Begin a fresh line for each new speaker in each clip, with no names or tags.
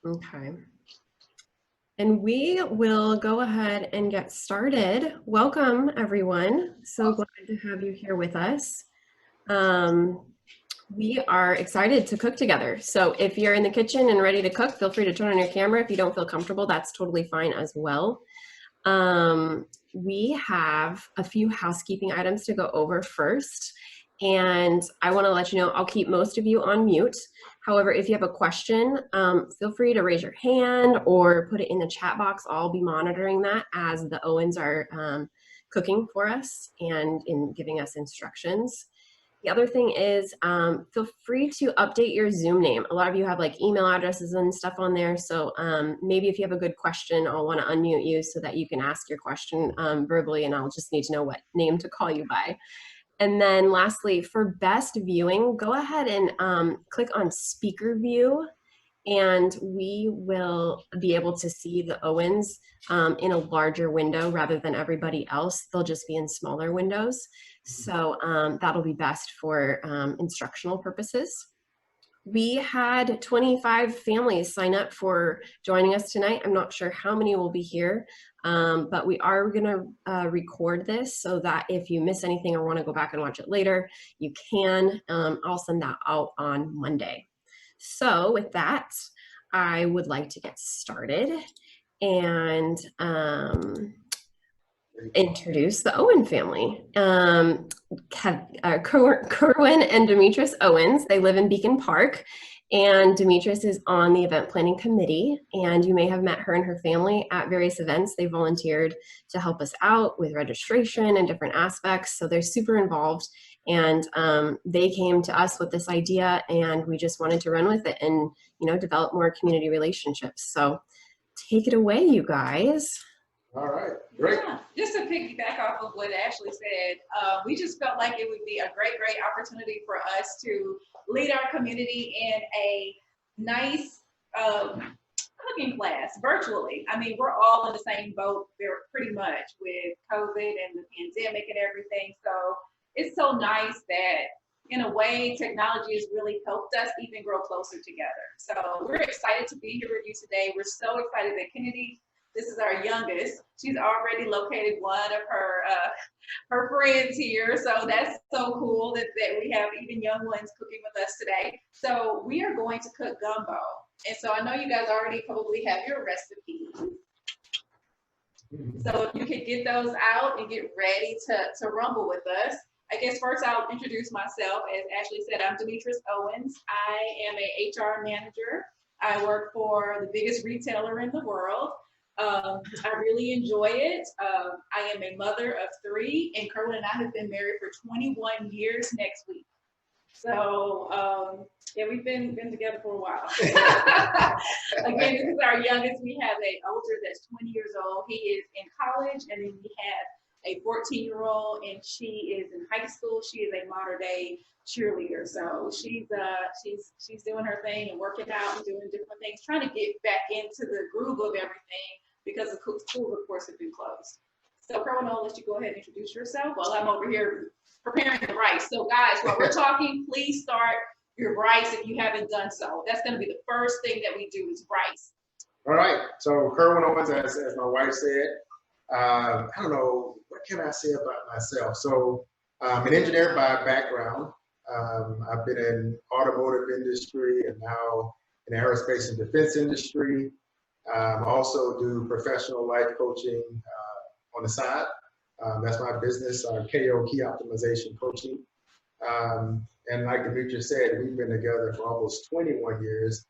Okay. And we will go ahead and get started. Welcome, everyone. So glad to have you here with us. We are excited to cook together. So if you're in the kitchen and ready to cook, feel free to turn on your camera. If you don't feel comfortable, that's totally fine as well. We have a few housekeeping items to go over first. And I want to let you know, I'll keep most of you on mute. However, if you have a question, feel free to raise your hand or put it in the chat box. I'll be monitoring that as the Owens are cooking for us and in giving us instructions. The other thing is feel free to update your Zoom name. A lot of you have like email addresses and stuff on there. So maybe if you have a good question, I'll want to unmute you so that you can ask your question verbally, and I'll just need to know what name to call you by. And then lastly, for best viewing, go ahead and click on speaker view, and we will be able to see the Owens in a larger window rather than everybody else. They'll just be in smaller windows. So that'll be best for instructional purposes. We had 25 families sign up for joining us tonight. I'm not sure how many will be here, but we are gonna record this so that if you miss anything or wanna go back and watch it later, you can. I'll send that out on Monday. So with that, I would like to get started and introduce the Owen family. Kerwin and Demetrius Owens, they live in Beacon Park, and Demetrius is on the event planning committee, and you may have met her and her family at various events. They volunteered to help us out with registration and different aspects, so they're super involved, and they came to us with this idea, and we just wanted to run with it and, you know, develop more community relationships. So take it away, you guys.
All right, great.
Yeah, just to piggyback off of what Ashley said, we just felt like it would be a great opportunity for us to lead our community in a nice cooking class virtually. I mean, we're all in the same boat pretty much with COVID and the pandemic and everything. So it's so nice that in a way, technology has really helped us even grow closer together. So we're excited to be here with you today. We're so excited that Kennedy, this is our youngest. She's already located one of her friends here. So that's so cool that we have even young ones cooking with us today. So we are going to cook gumbo. And so I know you guys already probably have your recipes. So if you could get those out and get ready to rumble with us. I guess first I'll introduce myself. As Ashley said, I'm Demetrius Owens. I am a HR manager. I work for the biggest retailer in the world. I really enjoy it. I am a mother of 3, and Kerwin and I have been married for 21 years next week. So yeah, we've been together for a while. Again, this is our youngest. We have an older that's 20 years old. He is in college, and then we have a 14-year-old, and she is in high school. She is a modern day cheerleader. So she's doing her thing and working out and doing different things, trying to get back into the groove of everything because the schools, of course, have been closed. So Kerwin, I'll let you go ahead and introduce yourself while I'm over here preparing the rice. So guys, while we're talking, please start your rice if you haven't done so. That's going to be the first thing that we do is rice.
All right, so Kerwin Owens, as my wife said, I don't know, what can I say about myself? So I'm an engineer by background. I've been in automotive industry and now in aerospace and defense industry. I also do professional life coaching on the side. That's my business, KO, Key Optimization Coaching. And like Demetrius said, we've been together for almost 21 years.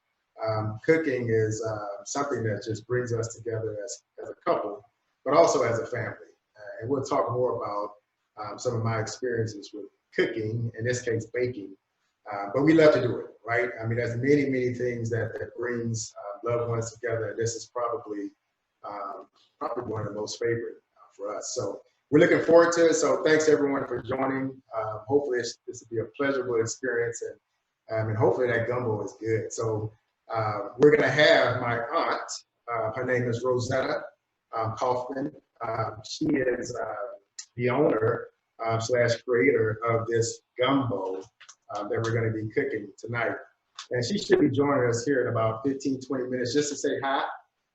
Cooking is something that just brings us together as a couple, but also as a family. And we'll talk more about some of my experiences with cooking, in this case, baking. But we love to do it, right? I mean, there's many things that brings loved ones together. This is probably one of the most favorite for us. So we're looking forward to it. So thanks everyone for joining. Hopefully this will be a pleasurable experience, and hopefully that gumbo is good. So we're gonna have my aunt, her name is Rosetta Kaufman. She is the owner / creator of this gumbo that we're gonna be cooking tonight. And she should be joining us here in about 15, 20 minutes just to say hi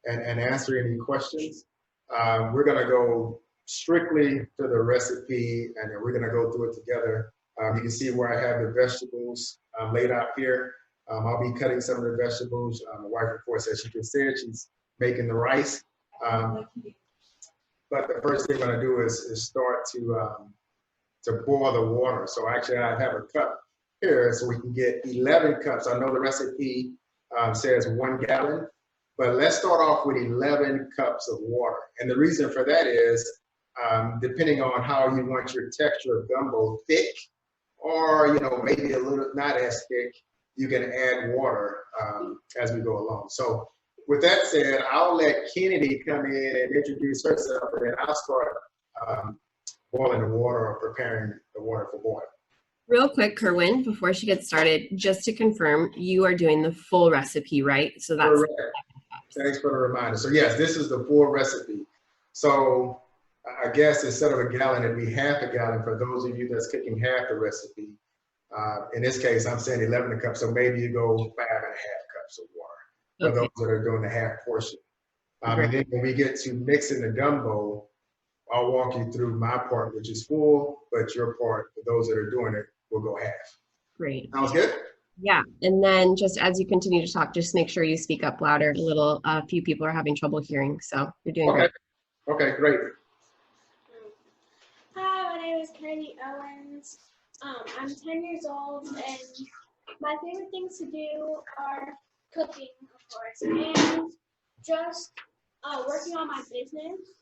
and answer any questions. We're going to go strictly to the recipe, and then we're going to go through it together. You can see where I have the vegetables laid out here. I'll be cutting some of the vegetables. My wife, of course, as she just said, she's making the rice. But the first thing I'm going to do is start to boil the water. So actually, I have a cup here, so we can get 11 cups. I know the recipe says 1 gallon, but let's start off with 11 cups of water. And the reason for that is, depending on how you want your texture of gumbo, thick, or maybe a little not as thick, you can add water as we go along. So with that said, I'll let Kennedy come in and introduce herself, and then I'll start boiling the water or preparing the water for boiling.
Real quick, Kerwin, before she gets started, just to confirm, you are doing the full recipe, right? So that's
correct. Thanks for the reminder. So yes, this is the full recipe. So I guess instead of a gallon, it'd be half a gallon for those of you that's cooking half the recipe. In this case, I'm saying 11 cups, so maybe you go 5.5 cups of water for those that are doing the half portion. And then when we get to mixing the gumbo, I'll walk you through my part, which is full, but your part, for those that are doing it, will go half.
Great.
Sounds good?
Yeah, and then just as you continue to talk, just make sure you speak up louder a little. A few people are having trouble hearing, so you're doing great.
Okay, great.
Hi, my name is Kennedy Owens. I'm 10 years old, and my favorite things to do are cooking, of course, and just working on my business.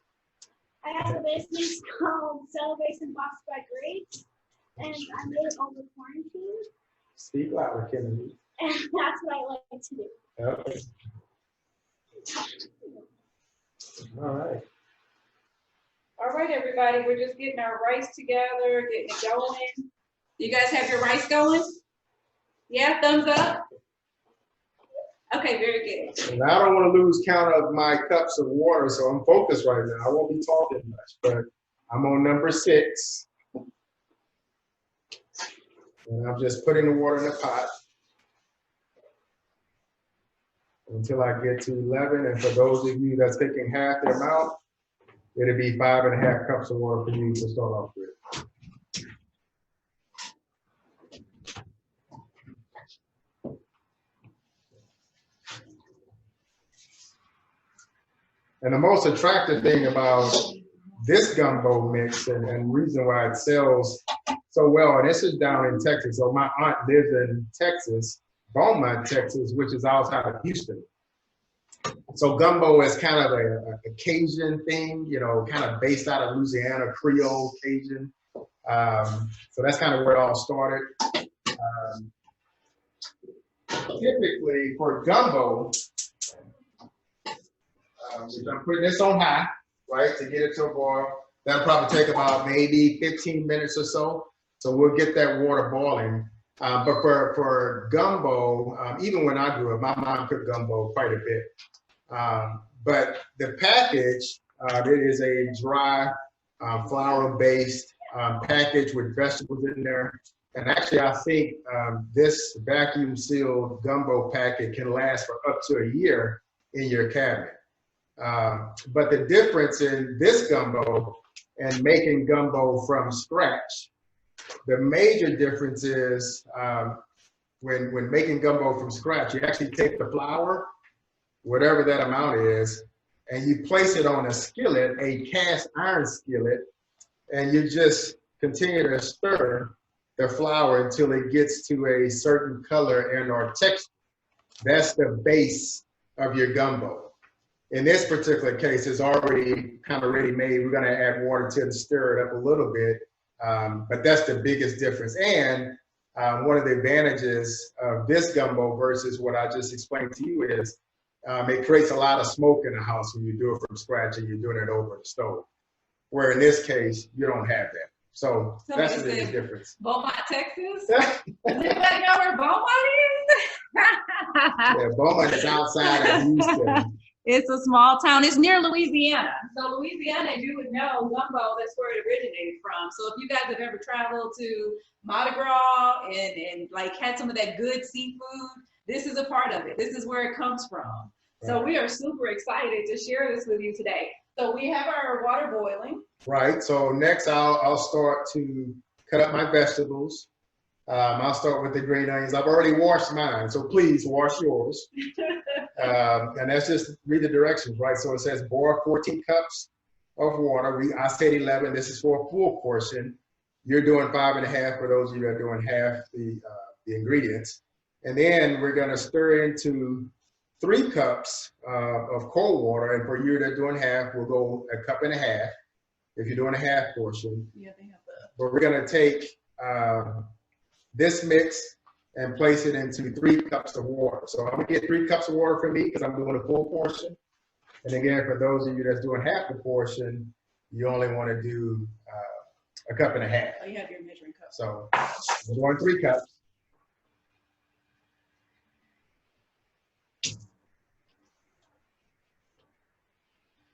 I have a business called Celebration Box by Grace, and I made it over quarantine.
Speak louder, Kennedy.
And that's what I like to do.
Okay. All right.
All right, everybody, we're just getting our rice together, getting it going. You guys have your rice going? Yeah, thumbs up? Okay, very good.
And I don't want to lose count of my cups of water, so I'm focused right now. I won't be talking much, but I'm on number 6. And I'm just putting the water in the pot until I get to 11. And for those of you that's taking half the amount, it'll be 5.5 cups of water for you to start off with. And the most attractive thing about this gumbo mix and reason why it sells so well, and this is down in Texas. So my aunt lives in Texas, Beaumont, Texas, which is outside of Houston. So gumbo is kind of a Cajun thing, kind of based out of Louisiana, Creole, Cajun. So that's kind of where it all started. Typically for gumbo, I'm putting this on high, right, to get it to a boil. That'll probably take about maybe 15 minutes or so. So we'll get that water boiling. But for gumbo, even when I grew up, my mom cooked gumbo quite a bit. But the package, it is a dry, flour-based package with vegetables in there. And actually, I think this vacuum-sealed gumbo packet can last for up to a year in your cabinet. But the difference in this gumbo and making gumbo from scratch, the major difference is when making gumbo from scratch, you actually take the flour, whatever that amount is, and you place it on a skillet, a cast iron skillet, and you just continue to stir the flour until it gets to a certain color and or texture. That's the base of your gumbo. In this particular case, it's already kind of ready made. We're gonna add water to it and stir it up a little bit, but that's the biggest difference. And one of the advantages of this gumbo versus what I just explained to you is it creates a lot of smoke in the house when you do it from scratch and you're doing it over the stove. Where in this case, you don't have that. So that's the biggest difference.
Beaumont, Texas? Does anybody know where Beaumont is?
Yeah, Beaumont is outside of Houston.
It's a small town. It's near Louisiana. So Louisiana, you would know gumbo, that's where it originated from. So if you guys have ever traveled to Mardi Gras and like had some of that good seafood, this is a part of it. This is where it comes from. So we are super excited to share this with you today. So we have our water boiling.
Right, so next I'll start to cut up my vegetables. I'll start with the green onions. I've already washed mine, so please wash yours. And that's just read the directions, right? So it says boil 14 cups of water. I said 11. This is for a full portion. You're doing 5.5 for those of you that are doing half the ingredients. And then we're going to stir into 3 cups of cold water. And for you that are doing half, we'll go 1.5 cups if you're doing a half portion.
Yeah, they have the.
But we're going to take this mix and place it into 3 cups of water. So I'm gonna get 3 cups of water for me because I'm doing a full portion. And again, for those of you that's doing half the portion, you only want to do 1.5 cups.
Oh, you have your measuring cup.
So I'm doing 3 cups.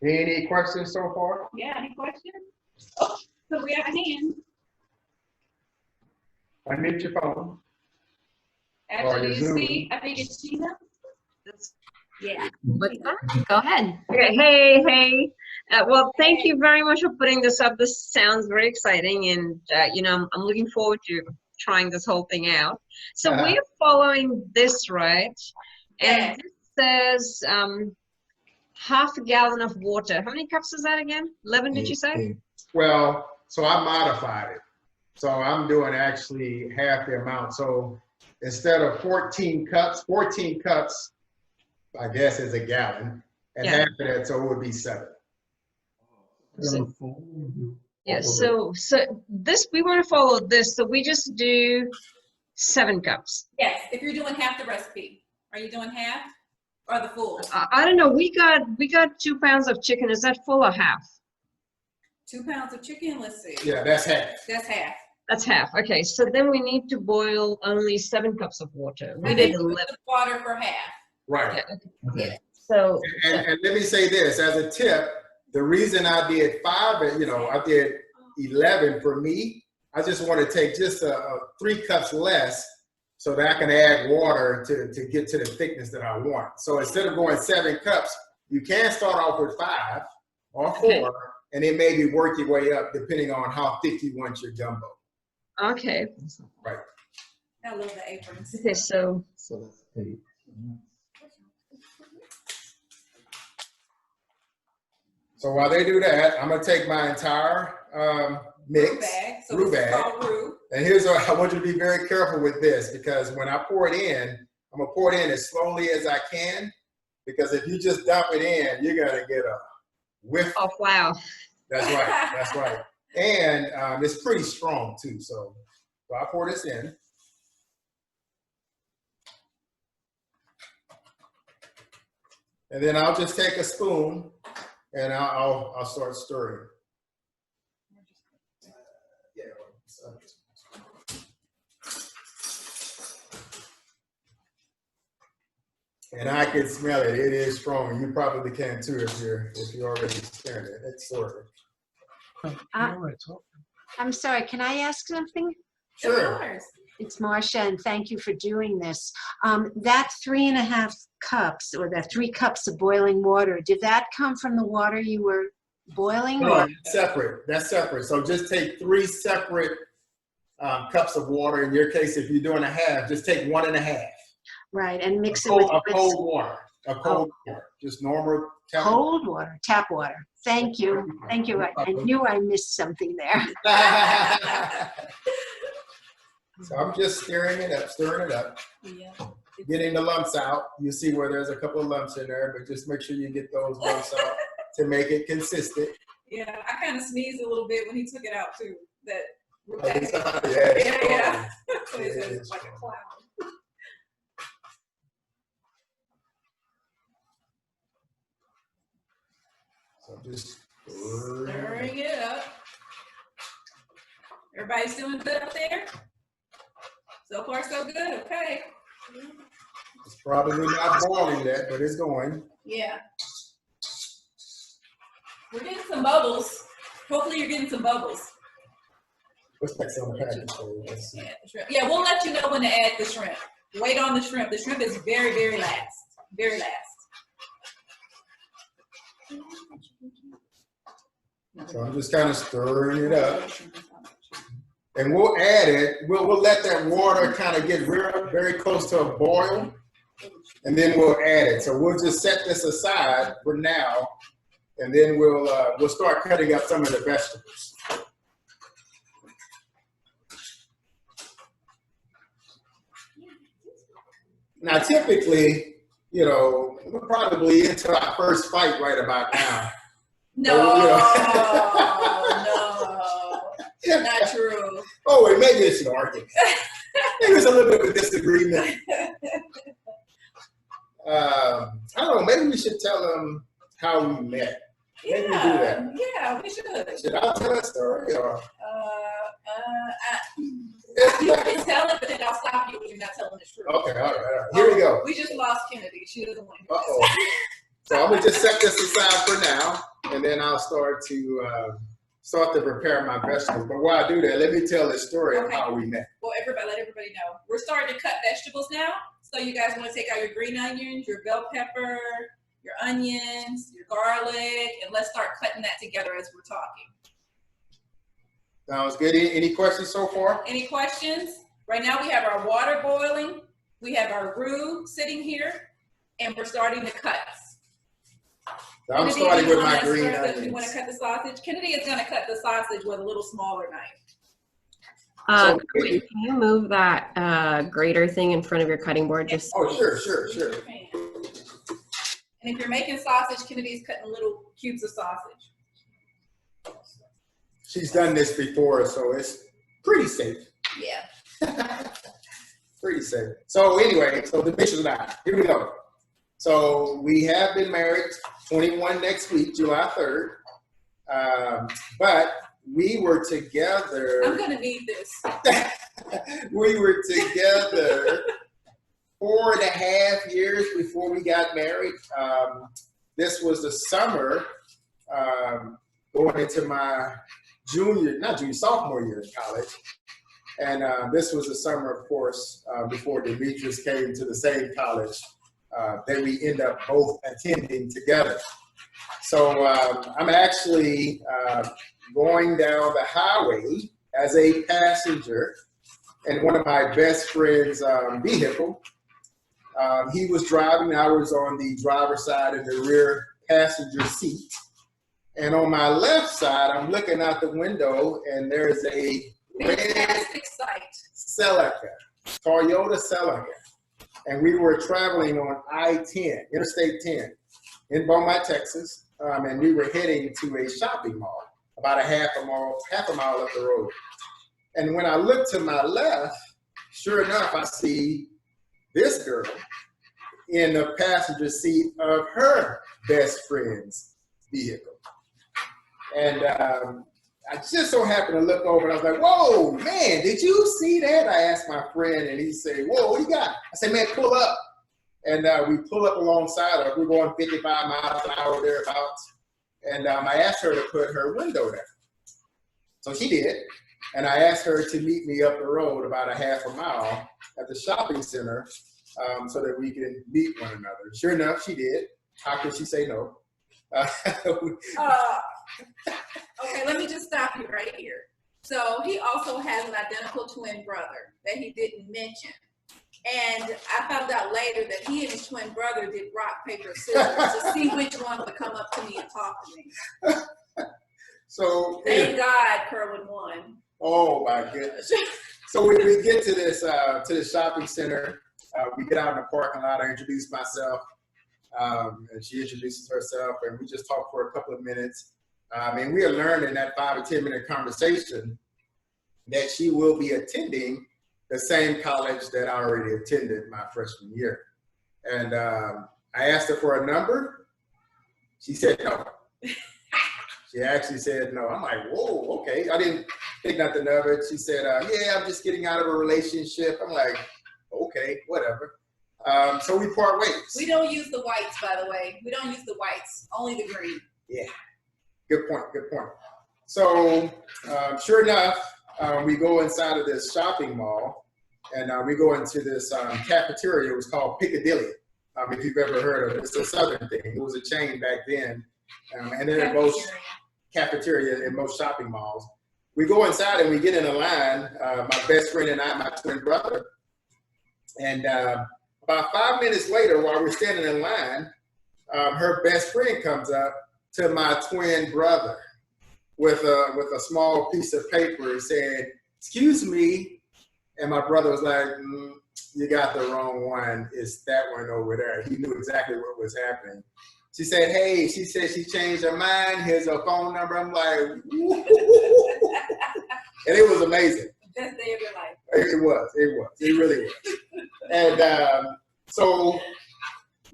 Any questions so far?
Yeah, any questions? Oh, so we have a hand.
Unmute your phone.
Actually, you
Zoom.
see, I think it's Gina. Yeah.
What's that? Go ahead.
Okay, hey. Well, thank you very much for putting this up. This sounds very exciting, and I'm looking forward to trying this whole thing out. So we're following this, right? And this says half a gallon of water. How many cups is that again? 11, did you say?
Well, so I modified it. So I'm doing actually half the amount. So instead of 14 cups, I guess is a gallon, and half of that, so it would be 7.
Yeah, so this, we want to follow this, so we just do 7 cups.
Yes, if you're doing half the recipe. Are you doing half or the full?
I don't know, we got 2 pounds of chicken. Is that full or half?
2 pounds of chicken, let's see.
Yeah, that's half.
That's half.
That's half. Okay, so then we need to boil only 7 cups of water. We
I
did
think you
11.
put the water for half.
Right.
Yeah.
So
And let me say this as a tip, the reason I did 5, I did 11 for me. I just want to take just 3 cups less so that I can add water to get to the thickness that I want. So instead of going 7 cups, you can start off with 5 or 4, and then maybe work your way up depending on how thick you want your gumbo.
okay.
Right.
I love the aprons.
Okay, so
that's 8.
So while they do that, I'm gonna take my entire mix,
Roux bag. So
roux
this is
bag.
called roux.
And here's what I want you to be very careful with this, because when I pour it in, I'm gonna pour it in as slowly as I can, because if you just dump it in, you're gonna get a whiff.
oh wow.
That's right, that's right. And it's pretty strong too, so I pour this in. And then I'll just take a spoon and I'll start stirring. And I can smell it. It is strong. You probably can too if you're already stirring it. It's sort of.
I'm sorry, can I ask something?
Sure.
Of course.
It's Marcia, and thank you for doing this. That 3.5 cups, or that 3 cups of boiling water, did that come from the water you were boiling?
No,
Or?
that's separate. That's separate. So just take 3 separate cups of water. In your case, if you're doing a half, just take 1.5.
Right, and mix it
Cold,
with
a cold water. A cold water. Just normal tap
cold water, tap water. Thank you. Thank you. I knew I missed something there.
So I'm just stirring it up,
Yeah.
getting the lumps out. You see where there's a couple of lumps in there, but just make sure you get those lumps out to make it consistent.
Yeah, I kind of sneezed a little bit when he took it out too. That
Yeah,
yeah.
It
It's
is
like a
strong.
cloud.
So just
Stirring it up. Everybody's doing good up there? So far, so good. Okay.
It's probably not boiling yet, but it's going.
Yeah. We're getting some bubbles. Hopefully, you're getting some bubbles.
Let's take some package. So let's see.
Add the shrimp. Yeah, we'll let you know when to add the shrimp. Wait on the shrimp. The shrimp is very, very last. Very last.
So I'm just kind of stirring it up. And we'll add it, we'll let that water kind of get very close to a boil, and then we'll add it. So we'll just set this aside for now, and then we'll start cutting up some of the vegetables. Now, typically, you know, we're probably into our first fight right about now.
No, no, not true.
Oh, wait, maybe it's an argument. Maybe it's a little bit of a disagreement. I don't know, maybe we should tell them how we met. Maybe we do that.
Yeah, we should.
Should I tell a story? Or?
You can tell it, but then I'll stop you when you're not telling the truth.
Okay, all right. Here we go.
We just lost Kennedy. She doesn't want to.
Uh-oh. So I'm going to just set this aside for now, and then I'll start to prepare my vegetables. But while I do that, let me tell the story of how we met.
Well, let everybody know. We're starting to cut vegetables now. So you guys want to take out your green onions, your bell pepper, your onions, your garlic, and let's start cutting that together as we're talking.
Sounds good. Any questions so far?
Any questions? Right now we have our water boiling. We have our roux sitting here, and we're starting to cut.
So I'm starting with my green
onions. You want to cut the sausage? Kennedy is going to cut the sausage with a little smaller knife.
Can you move that grater thing in front of your cutting board? Just
oh, sure.
And if you're making sausage, Kennedy's cutting little cubes of sausage.
She's done this before, so it's pretty safe.
Yeah.
Pretty safe. So anyway, so the mission now. Here we go. So we have been married 21 next week, July 3rd. But we were together.
I'm gonna need this.
We were together 4.5 years before we got married. This was the summer going into my sophomore year in college. And this was the summer, of course, before Demetrius came to the same college that we end up both attending together. So I'm actually going down the highway as a passenger in one of my best friend's vehicle. He was driving, I was on the driver's side in the rear passenger seat. And on my left side, I'm looking out the window and there's a red Celica, Toyota Celica. And we were traveling on I-10, Interstate 10 in Beaumont, Texas. And we were heading to a shopping mall, about a half a mile up the road. And when I look to my left, sure enough, I see this girl in the passenger seat of her best friend's vehicle. And I just so happened to look over and I was like, whoa, man, did you see that? I asked my friend and he said, whoa, what do you got? I said, man, pull up. And we pull up alongside her. We're going 55 miles an hour thereabouts. And I asked her to put her window down. So she did. And I asked her to meet me up the road about a half a mile at the shopping center so that we can meet one another. Sure enough, she did. How could she say no?
Okay, let me just stop you right here. So he also has an identical twin brother that he didn't mention. And I found out later that he and his twin brother did rock, paper, scissors to see which one would come up to me and talk to me.
So
thank God Kerwin won.
Oh my goodness. So when we get to the shopping center, we get out in the parking lot, I introduce myself, and she introduces herself, and we just talk for a couple of minutes. And we are learning that 5 or 10 minute conversation that she will be attending the same college that I already attended my freshman year. And I asked her for a number. She said no. She actually said no. I'm like, whoa, okay. I didn't think nothing of it. She said, yeah, I'm just getting out of a relationship. I'm like, okay, whatever. So we part ways.
We don't use the whites, by the way. We don't use the whites, only the green.
Yeah, good point, good point. So sure enough, we go inside of this shopping mall and we go into this cafeteria. It was called Piccadilly, if you've ever heard of it. It's a Southern thing. It was a chain back then, and then in most cafeteria in most shopping malls. We go inside and we get in a line, my best friend and I, my twin brother. And about 5 minutes later, while we're standing in line, her best friend comes up to my twin brother with a small piece of paper and said, "Excuse me." And my brother was like, "You got the wrong one. It's that one over there." He knew exactly what was happening. She said, "Hey," she said she changed her mind. Here's her phone number. I'm like, woo. And it was amazing.
Best day of your life.
It was. It really was. And so,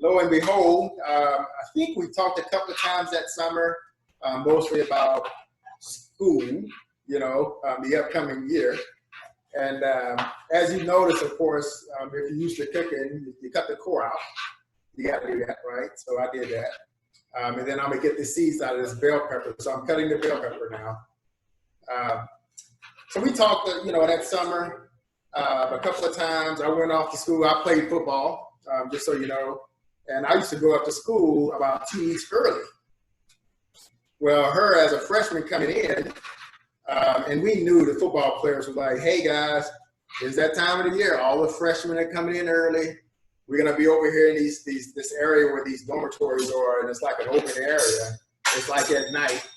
lo and behold, I think we talked a couple of times that summer, mostly about school, the upcoming year. And as you notice, of course, if you're used to cooking, you cut the core out. You got to do that, right? So I did that. And then I'm going to get the seeds out of this bell pepper. So I'm cutting the bell pepper now. So we talked, that summer a couple of times. I went off to school. I played football, just so you know. And I used to go up to school about 2 weeks early. Well, her as a freshman coming in, and we knew the football players were like, "Hey guys, it's that time of the year. All the freshmen are coming in early. We're gonna be over here in this area where these dormitories are, and it's like an open area. It's like at night,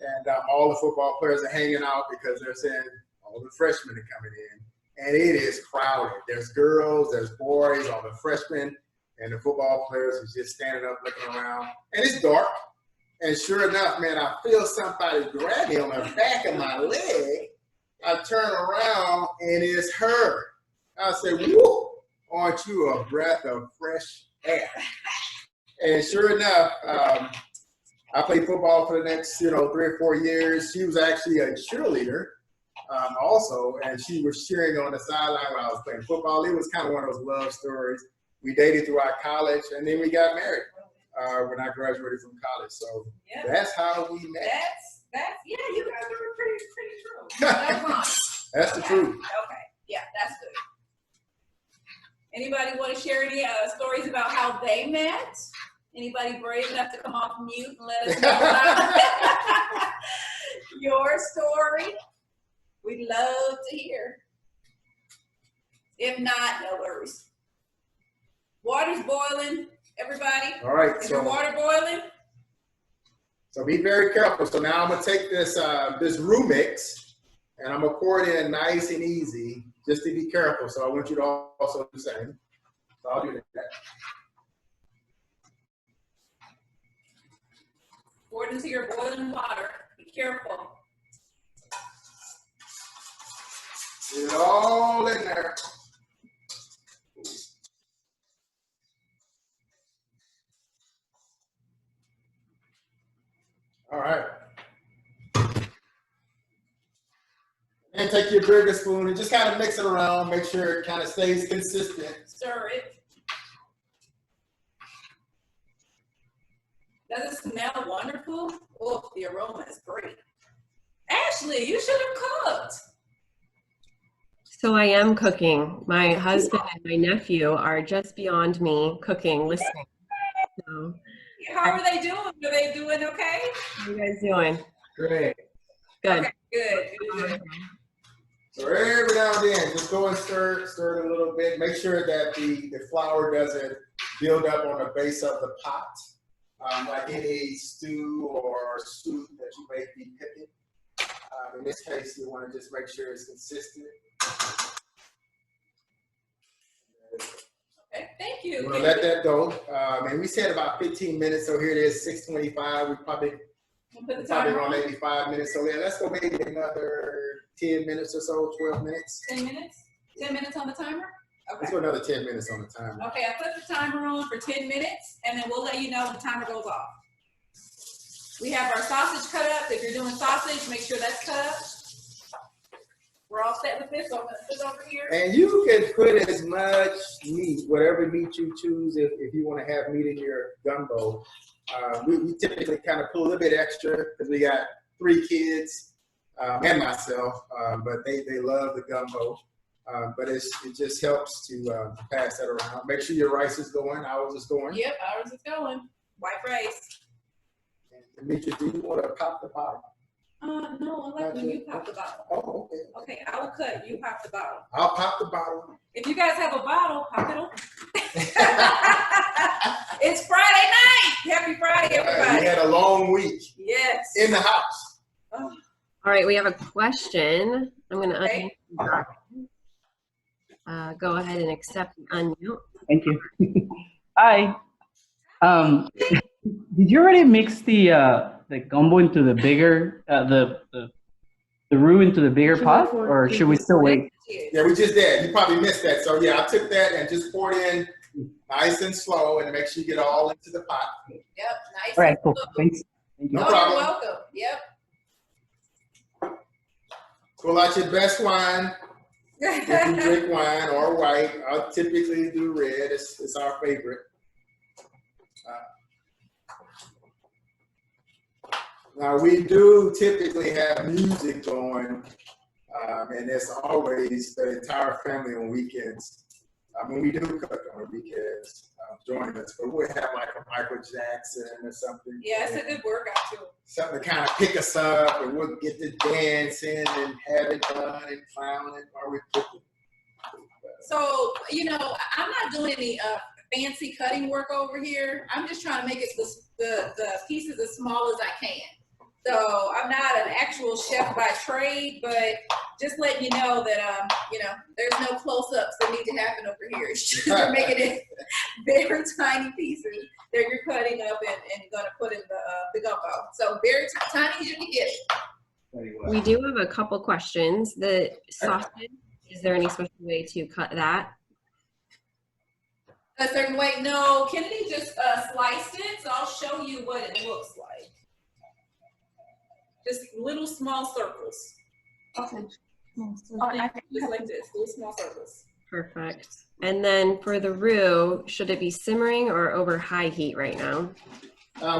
and all the football players are hanging out because they're saying all the freshmen are coming in, and it is crowded. There's girls, there's boys, all the freshmen, and the football players are just standing up looking around, and it's dark. And sure enough, man, I feel somebody grab me on the back of my leg. I turn around, and it's her. I say, "Woo, aren't you a breath of fresh air?" And sure enough, I played football for the next, 3 or 4 years. She was actually a cheerleader also, and she was cheering on the sideline while I was playing football. It was kind of one of those love stories. We dated throughout college, and then we got married when I graduated from college. So that's how we met.
That's you guys are pretty true. That's fine.
That's the truth.
Okay, yeah, that's good. Anybody want to share any stories about how they met? Anybody brave enough to come off mute and let us know about your story? We'd love to hear. If not, no worries. Water's boiling, everybody.
All right.
Is your water boiling?
So be very careful. So now I'm gonna take this this roux mix, and I'm gonna pour it in nice and easy, just to be careful. So I want you to also do the same. So I'll do that.
Pour it into your boiling water. Be careful.
Get it all in there. All right. And take your bigger spoon and just kind of mix it around. Make sure it kind of stays consistent.
Stir it. Does it smell wonderful? Oh, the aroma is great. Ashley, you should have cooked.
So I am cooking. My husband and my nephew are just beyond me cooking, listening. So,
How are they doing? Are they doing okay?
how are you guys doing?
Great.
Good.
Okay, good.
So every now and then, just go and stir it a little bit. Make sure that the flour doesn't build up on the base of the pot, like any stew or soup that you may be cooking. In this case, you want to just make sure it's consistent.
Okay, thank you.
We're gonna let that go. And we said about 15 minutes, so here it is, 6:25. We probably
Put the timer
on
on.
maybe 5 minutes. So yeah, let's go maybe another 10 minutes or so, 12 minutes.
10 minutes? 10 minutes on the timer?
Let's
Okay.
go another 10 minutes on the timer.
Okay, I put the timer on for 10 minutes, and then we'll let you know when the timer goes off. We have our sausage cut up. If you're doing sausage, make sure that's cut up. We're all set with this, so I'm gonna put it over here.
And you can put as much meat, whatever meat you choose, if you want to have meat in your gumbo. We typically kind of put a little bit extra because we got 3 kids and myself, but they love the gumbo. But it just helps to pass that around. Make sure your rice is going. Ours is going.
Yep, ours is going. White rice.
And Demetri, do you want to pop the bottom?
No, I like when you pop the bottle.
Oh, okay.
Okay, I will cut. You pop the bottle.
I'll pop the bottom.
If you guys have a bottle, pop it on. It's Friday night. Happy Friday, everybody.
We had a long week
Yes.
in the house.
Oh,
All right, we have a question. I'm going to
Okay.
go ahead and accept and unmute.
Thank you. Hi. Did you already mix the gumbo into the bigger the roux into the bigger pot, or should we still wait?
Yeah, we just did. You probably missed that. So yeah, I took that and just poured in nice and slow, and make sure you get all into the pot.
Yep, nice.
All right, cool.
and slow.
Thanks. Thank you.
No
Oh,
problem.
you're welcome. Yep.
Pull out your best wine. If you drink wine or white, I'll typically do red. It's our favorite. Now we do typically have music going, and it's always the entire family on weekends. When we do cook on the weekends, join us, but we'll have like a Michael Jackson or something.
Yeah, it's a good workout too.
Something to kind of pick us up, and we'll get to dancing and have it done and clowning while we're cooking.
So, I'm not doing any fancy cutting work over here. I'm just trying to make it the pieces as small as I can. So I'm not an actual chef by trade, but just letting you know that, there's no close-ups that need to happen over here. It's just you're making it very tiny pieces that you're cutting up and going to put in the gumbo. So very tiny as you can get it.
We do have a couple questions. The sausage, is there any special way to cut that?
A certain way? No, Kennedy just sliced it, so I'll show you what it looks like. Just little small circles.
Okay.
Just like this, little small circles.
Perfect. And then for the roux, should it be simmering or over high heat right now?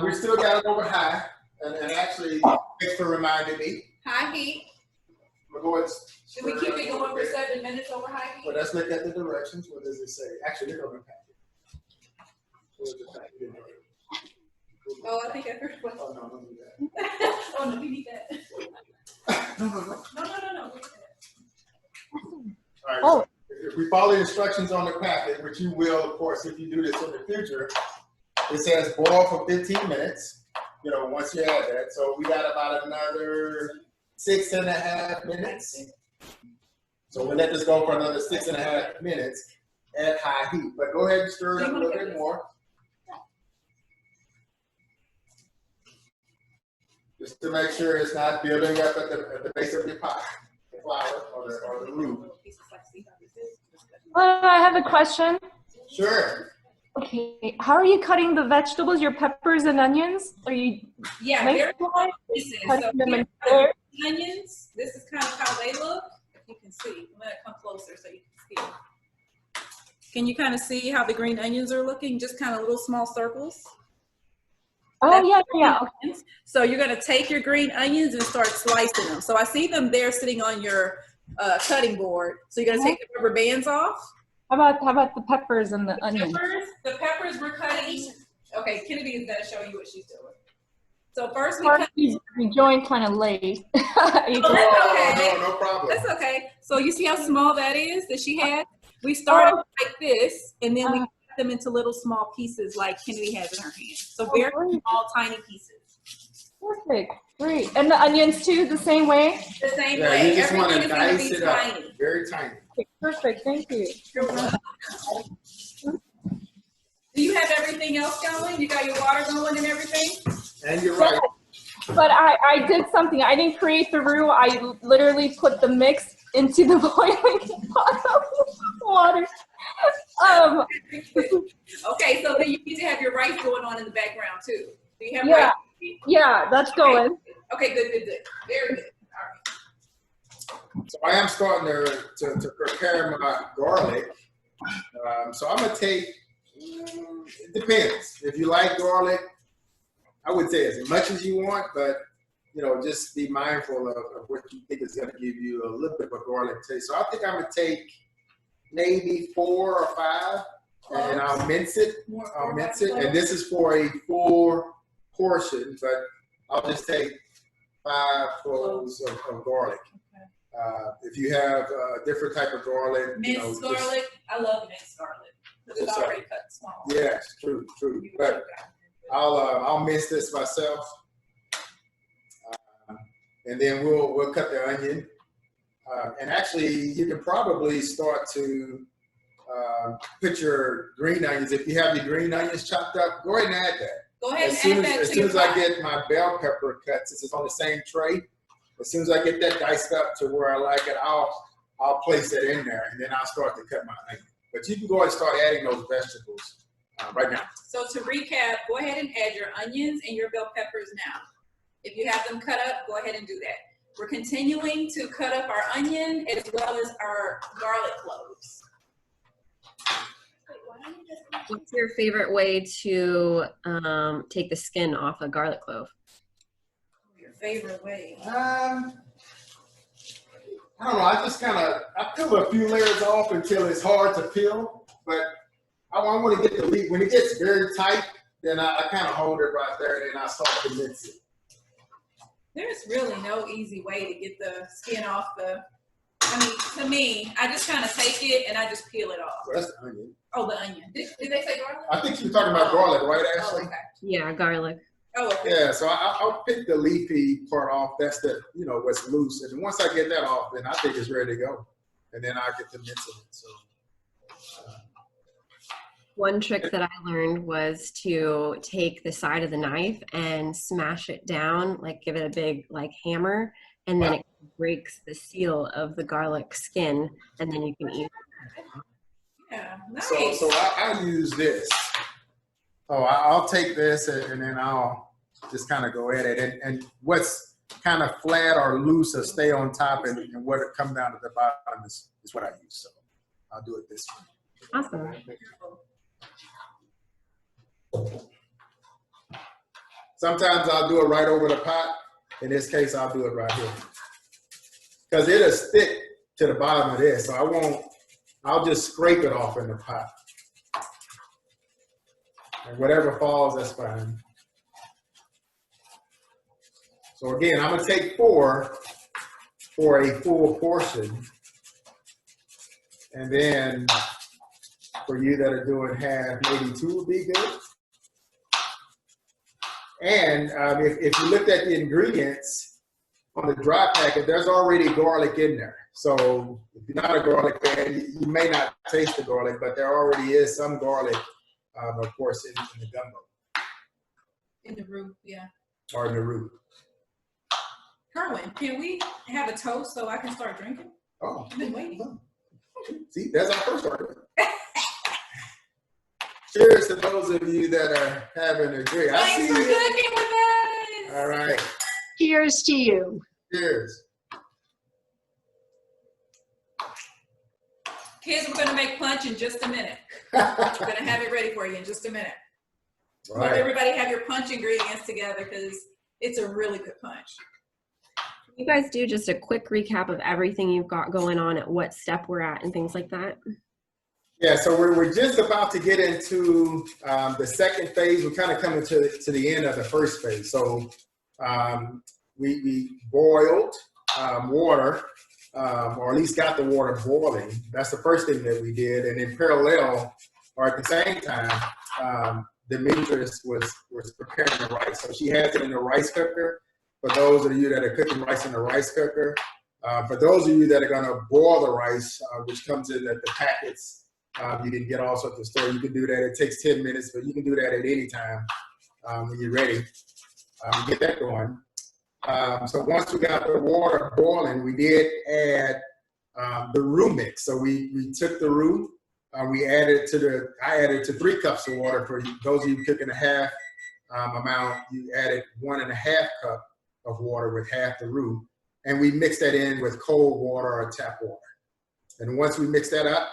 We still got it over high, and actually, thanks for reminding me.
High heat.
We'll go ahead.
Should we keep it going for 7 minutes over high heat?
Well, let's look at the directions. What does it say? Actually, they're going to pack it. Where's the packet?
Oh, I think I heard one.
Oh, no, don't do that.
Oh, no, we need that.
No.
No.
All right. Oh. So if we follow the instructions on the packet, which you will, of course, if you do this in the future, it says boil for 15 minutes, once you add that. So we got about another 6.5 minutes. So we'll let this go for another 6.5 minutes at high heat. But go ahead and stir it up a little bit more. Just to make sure it's not building up at the base of your pot, the flour or the roux.
I have a question.
Sure.
Okay, how are you cutting the vegetables, your peppers and onions? Are you
Yeah, very
lengthwise
small pieces. So
cutting them
here
in
are
there?
the onions. This is kind of how they look. If you can see, I'm gonna come closer so you can see. Can you kind of see how the green onions are looking? Just kind of little small circles.
Oh, yeah. Okay.
So you're gonna take your green onions and start slicing them. So I see them there sitting on your cutting board. So you're gonna take the rubber bands off.
How about the peppers and the onions?
The peppers we're cutting. Okay, Kennedy is gonna show you what she's doing. So first we
Sorry,
cut.
you joined kind of late.
Oh, that's okay.
No problem.
That's okay. So you see how small that is that she had? We started like this, and then we cut them into little small pieces like Kennedy has in her hand. So very small, tiny pieces.
Perfect. Great. And the onions too, the same way?
The same
Yeah,
way.
you just want to
Everything is gonna
dice
be
it up,
tiny.
very tiny.
Okay, perfect. Thank you.
Do you have everything else going? You got your water going and everything?
And you're right.
But I did something. I didn't create the roux. I literally put the mix into the boiling pot of water.
Okay, so then you need to have your rice going on in the background too. Do you have
Yeah.
rice?
Yeah, that's going.
Okay, good. Very good. All right.
So I am starting to prepare my garlic. So I'm gonna take. It depends. If you like garlic, I would say as much as you want, but just be mindful of what you think is going to give you a little bit of a garlic taste. So I think I'm going to take maybe 4 or 5, and I'll mince it. And this is for a full portion, but I'll just take 5 cloves of garlic. If you have a different type of garlic,
Minced garlic, I love minced garlic because it's already cut small.
Yes, true. But I'll mince this myself, and then we'll cut the onion. And actually, you can probably start to put your green onions. If you have your green onions chopped up, go ahead and add that.
Go ahead and add that
as soon as I get my bell pepper cut, since it's on the same tray, as soon as I get that diced up to where I like it, I'll place it in there, and then I'll start to cut my onion. But you can go ahead and start adding those vegetables right now.
So to recap, go ahead and add your onions and your bell peppers now. If you have them cut up, go ahead and do that. We're continuing to cut up our onion as well as our garlic cloves.
What's your favorite way to take the skin off a garlic clove?
Your favorite way?
I don't know. I peel a few layers off until it's hard to peel, but I want to get the leaf. When it gets very tight, then I kind of hold it right there, and then I start to mince it.
There's really no easy way to get the skin off to me, I just kind of take it and I just peel it off.
Well, that's the onion.
Oh, the onion. Did they say garlic?
I think you're talking about garlic, right, Ashley?
Oh, okay.
Yeah, garlic.
Oh, okay.
Yeah, so I'll pick the leafy part off. That's the, what's loose. And then once I get that off, then I think it's ready to go. And then I get to mince it. So.
One trick that I learned was to take the side of the knife and smash it down, like give it a big hammer, and then it breaks the seal of the garlic skin, and then you can eat it.
Yeah, nice.
So I use this. Oh, I'll take this and then I'll just kind of go at it. And what's kind of flat or loose will stay on top, and what it comes down to the bottom is what I use. So I'll do it this way.
Awesome.
Sometimes I'll do it right over the pot. In this case, I'll do it right here. Because it'll stick to the bottom of this. So I'll just scrape it off in the pot. And whatever falls, that's fine. So again, I'm going to take 4 for a full portion. And then for you that are doing half, maybe 2 would be good. And if you looked at the ingredients on the dry packet, there's already garlic in there. So if you're not a garlic fan, you may not taste the garlic, but there already is some garlic, of course, in the gumbo.
In the roux, yeah.
Or in the roux.
Kerwin, can we have a toast so I can start drinking?
Oh.
I've been waiting.
See, that's our first argument. Cheers to those of you that are having a drink.
Thanks for cooking with us.
All right.
Cheers to you.
Cheers.
Kids, we're going to make punch in just a minute. We're going to have it ready for you in just a minute.
Right.
Let everybody have your punch ingredients together because it's a really good punch.
Can you guys do just a quick recap of everything you've got going on, at what step we're at, and things like that?
Yeah, so we're just about to get into the second phase. We're kind of coming to the end of the first phase. So we boiled water, or at least got the water boiling. That's the first thing that we did. And in parallel, or at the same time, Demetrius was preparing the rice. So she has it in the rice cooker. For those of you that are cooking rice in the rice cooker, for those of you that are going to boil the rice, which comes in the packets, you can get all sorts of stuff. You can do that. It takes 10 minutes, but you can do that at any time when you're ready. Get that going. So once we got the water boiling, we did add the roux mix. So we took the roux, I added to 3 cups of water. For those of you cooking a half amount, you added 1.5 cup of water with half the roux. And we mixed that in with cold water or tap water. And once we mixed that up,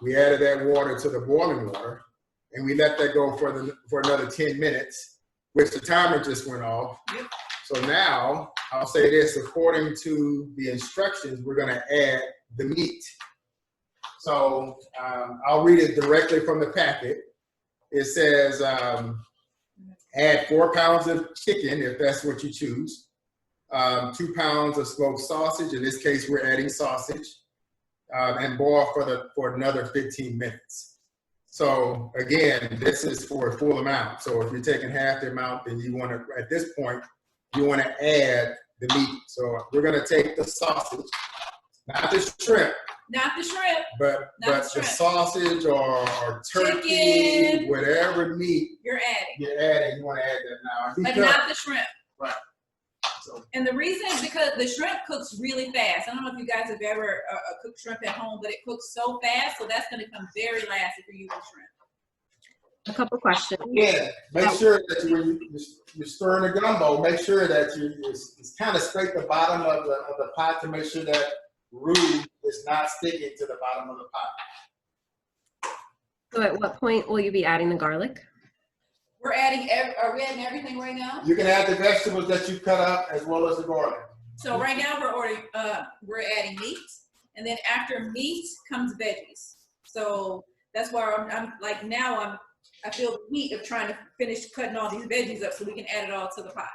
we added that water to the boiling water, and we let that go for another 10 minutes, which the timer just went off.
Yep.
So now I'll say this, according to the instructions, we're gonna add the meat. So I'll read it directly from the packet. It says, add 4 pounds of chicken, if that's what you choose. 2 pounds of smoked sausage. In this case, we're adding sausage, and boil for another 15 minutes. So again, this is for a full amount. So if you're taking half the amount, then you want to, at this point, you want to add the meat. So we're going to take the sausage, not the shrimp.
Not the shrimp.
But
Not
the
shrimp.
sausage or turkey,
Chicken.
whatever meat
You're adding.
you're adding, you want to add that now.
But not the shrimp.
Right. So,
And the reason is because the shrimp cooks really fast. I don't know if you guys have ever cooked shrimp at home, but it cooks so fast, so that's going to come very last if you're using shrimp.
A couple questions.
yeah, make sure that when you're stirring the gumbo, make sure that it's kind of scrape the bottom of the pot to make sure that roux is not sticking to the bottom of the pot.
So at what point will you be adding the garlic?
We're adding, are we adding everything right now?
You can add the vegetables that you cut up as well as the garlic.
So right now we're adding meat, and then after meat comes veggies. So that's why I'm like now I feel the heat of trying to finish cutting all these veggies up so we can add it all to the pot.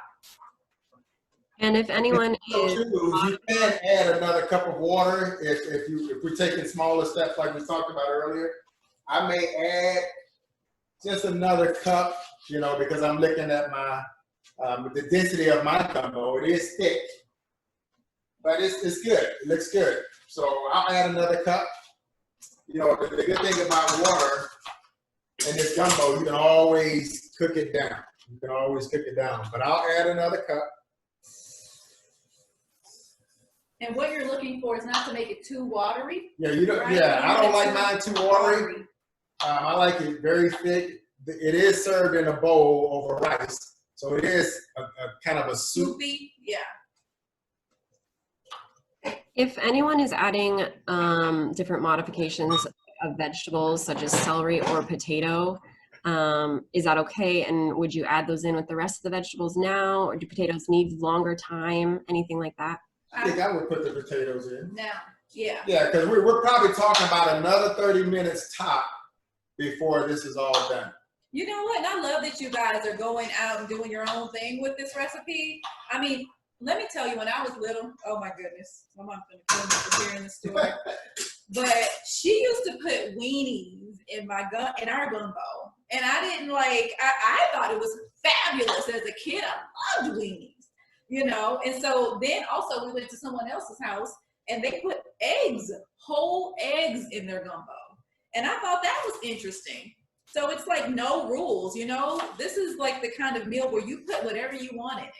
And if anyone is,
You can add another cup of water if we're taking smaller steps like we talked about earlier. I may add just another cup, because I'm looking at my the density of my gumbo. It is thick, but it's good. It looks good. So I'll add another cup. The good thing about water in this gumbo, you can always cook it down. But I'll add another cup.
And what you're looking for is not to make it too watery.
Yeah, you don't.
Right?
Yeah, I don't like mine too watery. I like it very thick. It is served in a bowl over rice, so it is a kind of a soup.
Soupy, yeah.
if anyone is adding different modifications of vegetables such as celery or potato, is that okay? And would you add those in with the rest of the vegetables now, or do potatoes need longer time, anything like that?
I think I would put the potatoes in.
Now, yeah.
Yeah, because we're probably talking about another 30 minutes top before this is all done.
You know what? And I love that you guys are going out and doing your own thing with this recipe. I mean, let me tell you, when I was little, oh my goodness, my mom's gonna kill me for hearing the story. But she used to put weenies in our gumbo, and I didn't like. I thought it was fabulous as a kid. I loved weenies, And so then also we went to someone else's house, and they put eggs, whole eggs, in their gumbo, and I thought that was interesting. So it's like no rules, This is like the kind of meal where you put whatever you want in it.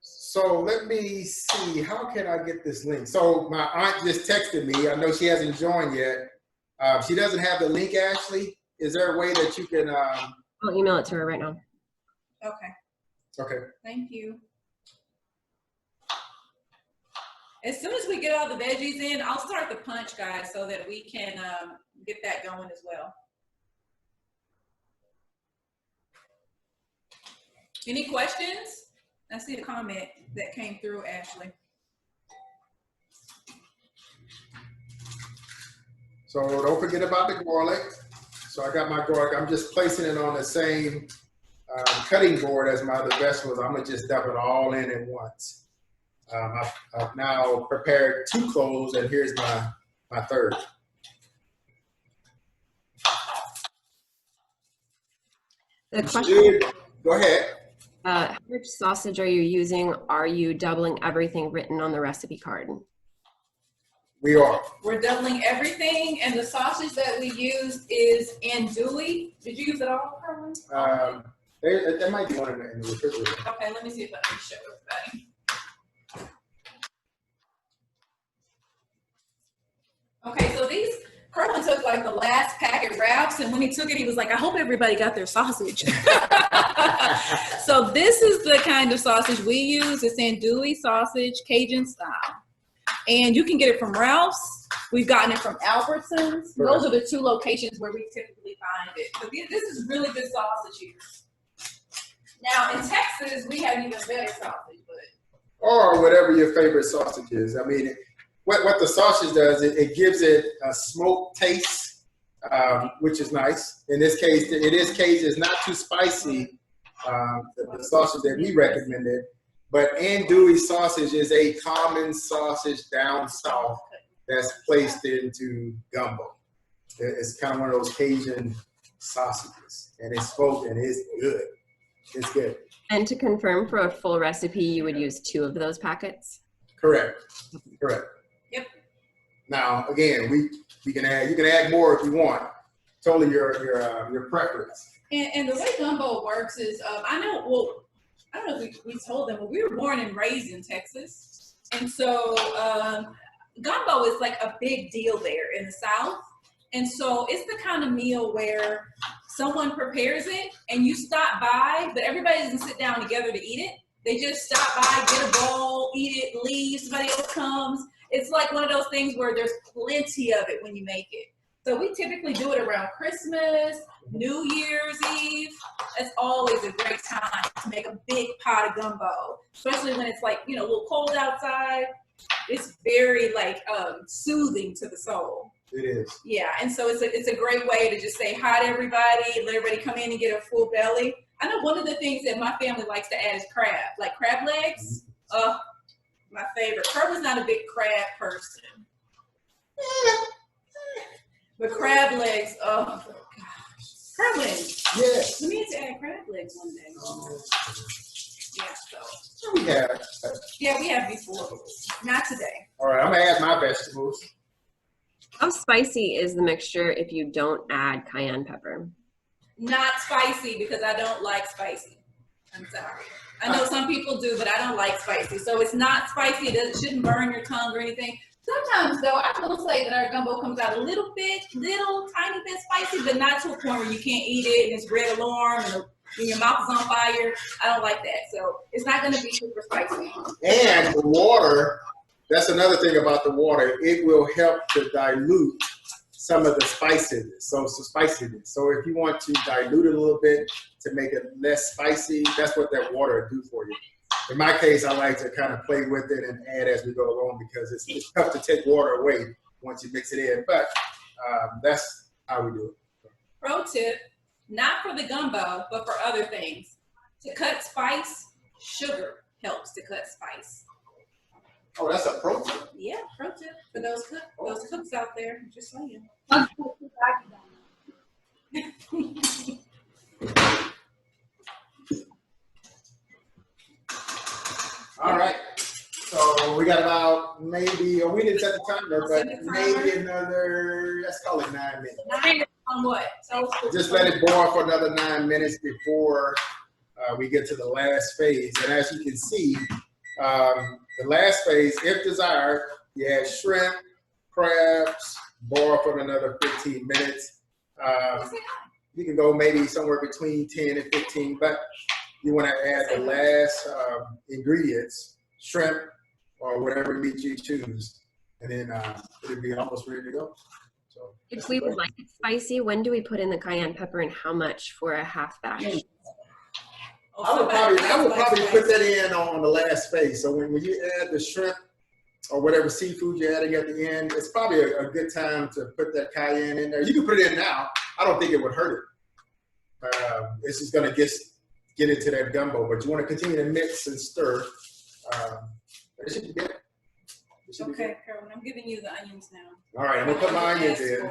So let me see, how can I get this link? So my aunt just texted me. I know she hasn't joined yet. She doesn't have the link, Ashley. Is there a way that you can?
I'll email it to her right now.
Okay.
Okay.
Thank you. As soon as we get all the veggies in, I'll start the punch, guys, so that we can get that going as well. Any questions? I see a comment that came through, Ashley.
So don't forget about the garlic. So I got my garlic. I'm just placing it on the same cutting board as my other vegetables. I'm gonna just dump it all in at once. I've now prepared 2 cloves, and here's my third.
The question,
Go ahead.
how much sausage are you using? Are you doubling everything written on the recipe card?
We are.
We're doubling everything, and the sausage that we used is andouille. Did you use it all, Carmen?
There might be one in the refrigerator.
Okay, let me see if I can show everybody. Okay, so these, Kerwin took like the last packet wraps, and when he took it, he was like, I hope everybody got their sausage. So this is the kind of sausage we use. It's andouille sausage, Cajun style. And you can get it from Ralph's. We've gotten it from Albertsons. Those are the 2 locations where we typically find it. But this is really good sausage here. Now in Texas, we have even better sausage, but.
Or whatever your favorite sausage is. I mean, what the sausage does, it gives it a smoked taste, which is nice. In this case, it is Cajun. It's not too spicy, the sausage that we recommended. But andouille sausage is a common sausage down south that's placed into gumbo. It's kind of one of those Cajun sausages, and it's smoked and it's good. It's good.
And to confirm, for a full recipe, you would use 2 of those packets?
Correct. Correct.
Yep.
Now, again, you can add more if you want. Totally your preference.
And the way gumbo works is, I don't know if we told them, but we were born and raised in Texas. And so gumbo is like a big deal there in the South. And so it's the kind of meal where someone prepares it and you stop by, but everybody doesn't sit down together to eat it. They just stop by, get a bowl, eat it, leave, somebody else comes. It's like one of those things where there's plenty of it when you make it. So we typically do it around Christmas, New Year's Eve. It's always a great time to make a big pot of gumbo, especially when it's like, a little cold outside. It's very like soothing to the soul.
It is.
Yeah, and so it's a great way to just say hi to everybody, let everybody come in and get a full belly. I know one of the things that my family likes to add is crab, like crab legs. My favorite. Kurt was not a big crab person. But crab legs, oh gosh. Crab legs.
Yes.
We need to add crab legs one day. Yeah, so.
We have.
Yeah, we have before. Not today.
All right, I'm gonna add my vegetables.
How spicy is the mixture if you don't add cayenne pepper?
Not spicy because I don't like spicy. I'm sorry. I know some people do, but I don't like spicy. So it's not spicy. It shouldn't burn your tongue or anything. Sometimes, though, I will say that our gumbo comes out a little tiny bit spicy, but not to a point where you can't eat it and it's red alarm and your mouth is on fire. I don't like that. So it's not going to be super spicy.
And the water, that's another thing about the water. It will help to dilute some of the spiciness. So if you want to dilute it a little bit to make it less spicy, that's what that water will do for you. In my case, I like to kind of play with it and add as we go along because it's tough to take water away once you mix it in. But that's how we do it.
Pro tip, not for the gumbo, but for other things. To cut spice, sugar helps to cut spice.
Oh, that's a pro tip.
Yeah, pro tip for those cooks out there. Just saying.
All right. So we got about maybe, or we didn't set the timer, but maybe another, let's call it 9 minutes.
9 minutes on what? So
Just let it boil for another 9 minutes before we get to the last phase. And as you can see, the last phase, if desired, you add shrimp, crabs, boil for another 15 minutes. You can go maybe somewhere between 10 and 15, but you want to add the last ingredients, shrimp or whatever meat you choose, and then it'll be almost ready to go. So,
If we would like it spicy, when do we put in the cayenne pepper and how much for a half batch?
I would probably put that in on the last phase. So when you add the shrimp or whatever seafood you're adding at the end, it's probably a good time to put that cayenne in there. You can put it in now. I don't think it would hurt it. It's just going to get into that gumbo, but you want to continue to mix and stir. It should be good.
okay, Carolyn, I'm giving you the onions now.
All right, I'm going to put my onions in.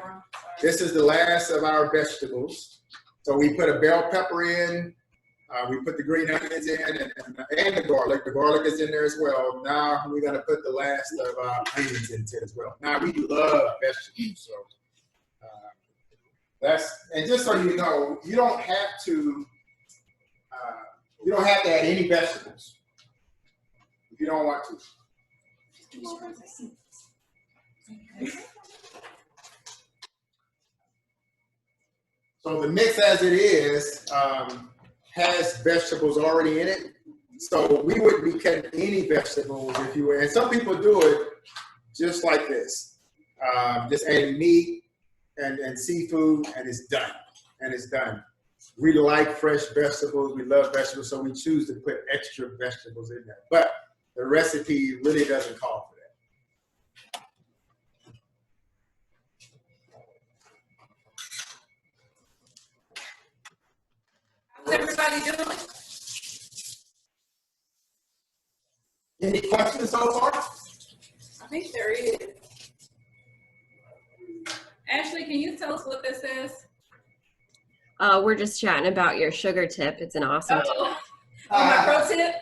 This is the last of our vegetables. So we put a bell pepper in. We put the green onions in and the garlic. The garlic is in there as well. Now we're going to put the last of our onions into it as well. Now we love vegetables, so and just so you know, you don't have to add any vegetables if you don't want to. So the mix as it is has vegetables already in it. So we wouldn't be cutting any vegetables if you were. And some people do it just like this. Just adding meat and seafood, and it's done. we like fresh vegetables. We love vegetables, so we choose to put extra vegetables in there. But the recipe really doesn't call for that.
How's everybody doing?
Any questions so far?
I think there is. Ashley, can you tell us what this is?
We're just chatting about your sugar tip. It's an awesome tip.
Oh, my pro tip?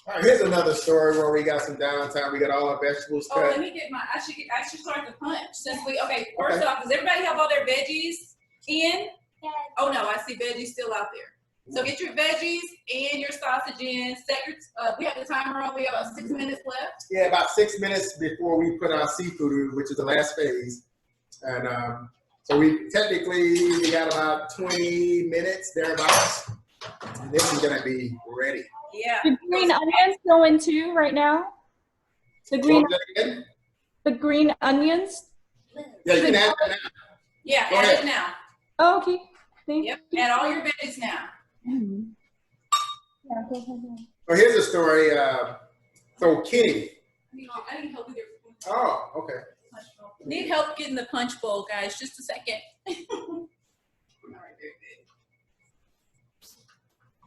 All right, here's another story where we got some downtime. We got all our vegetables
Oh, let
cut.
me get my, I should start the punch since first off, does everybody have all their veggies in?
Yes.
Oh no, I see veggies still out there. So get your veggies and your sausage in. Set your, we have the timer on. We have about 6 minutes left.
Yeah, about 6 minutes before we put our seafood in, which is the last phase. And so we got about 20 minutes thereabouts. And this is gonna be ready.
Yeah.
The green onions go in too right now. The green,
What was that again?
the green onions.
Yeah, you can add that now.
Yeah,
Go
add
ahead.
it now.
Oh, okay. Thank
Yep, add all your veggies now.
you. Yeah, go ahead.
So here's a story. So Kenny.
I need help with your
Oh, okay.
punch bowl. Need help getting the punch bowl, guys. Just a second. All right, very good.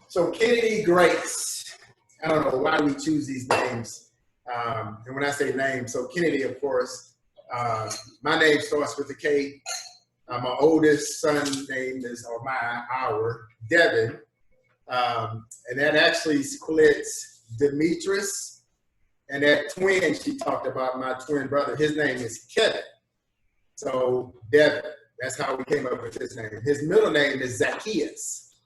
So Kennedy Grace. I don't know why we choose these names. And when I say names, so Kennedy, of course, my name starts with a K. My oldest son name is, our, Devin. And that actually splits Demetrius. And that twin she talked about, my twin brother, his name is Kevin. So Devin, that's how we came up with his name. His middle name is Zacchaeus.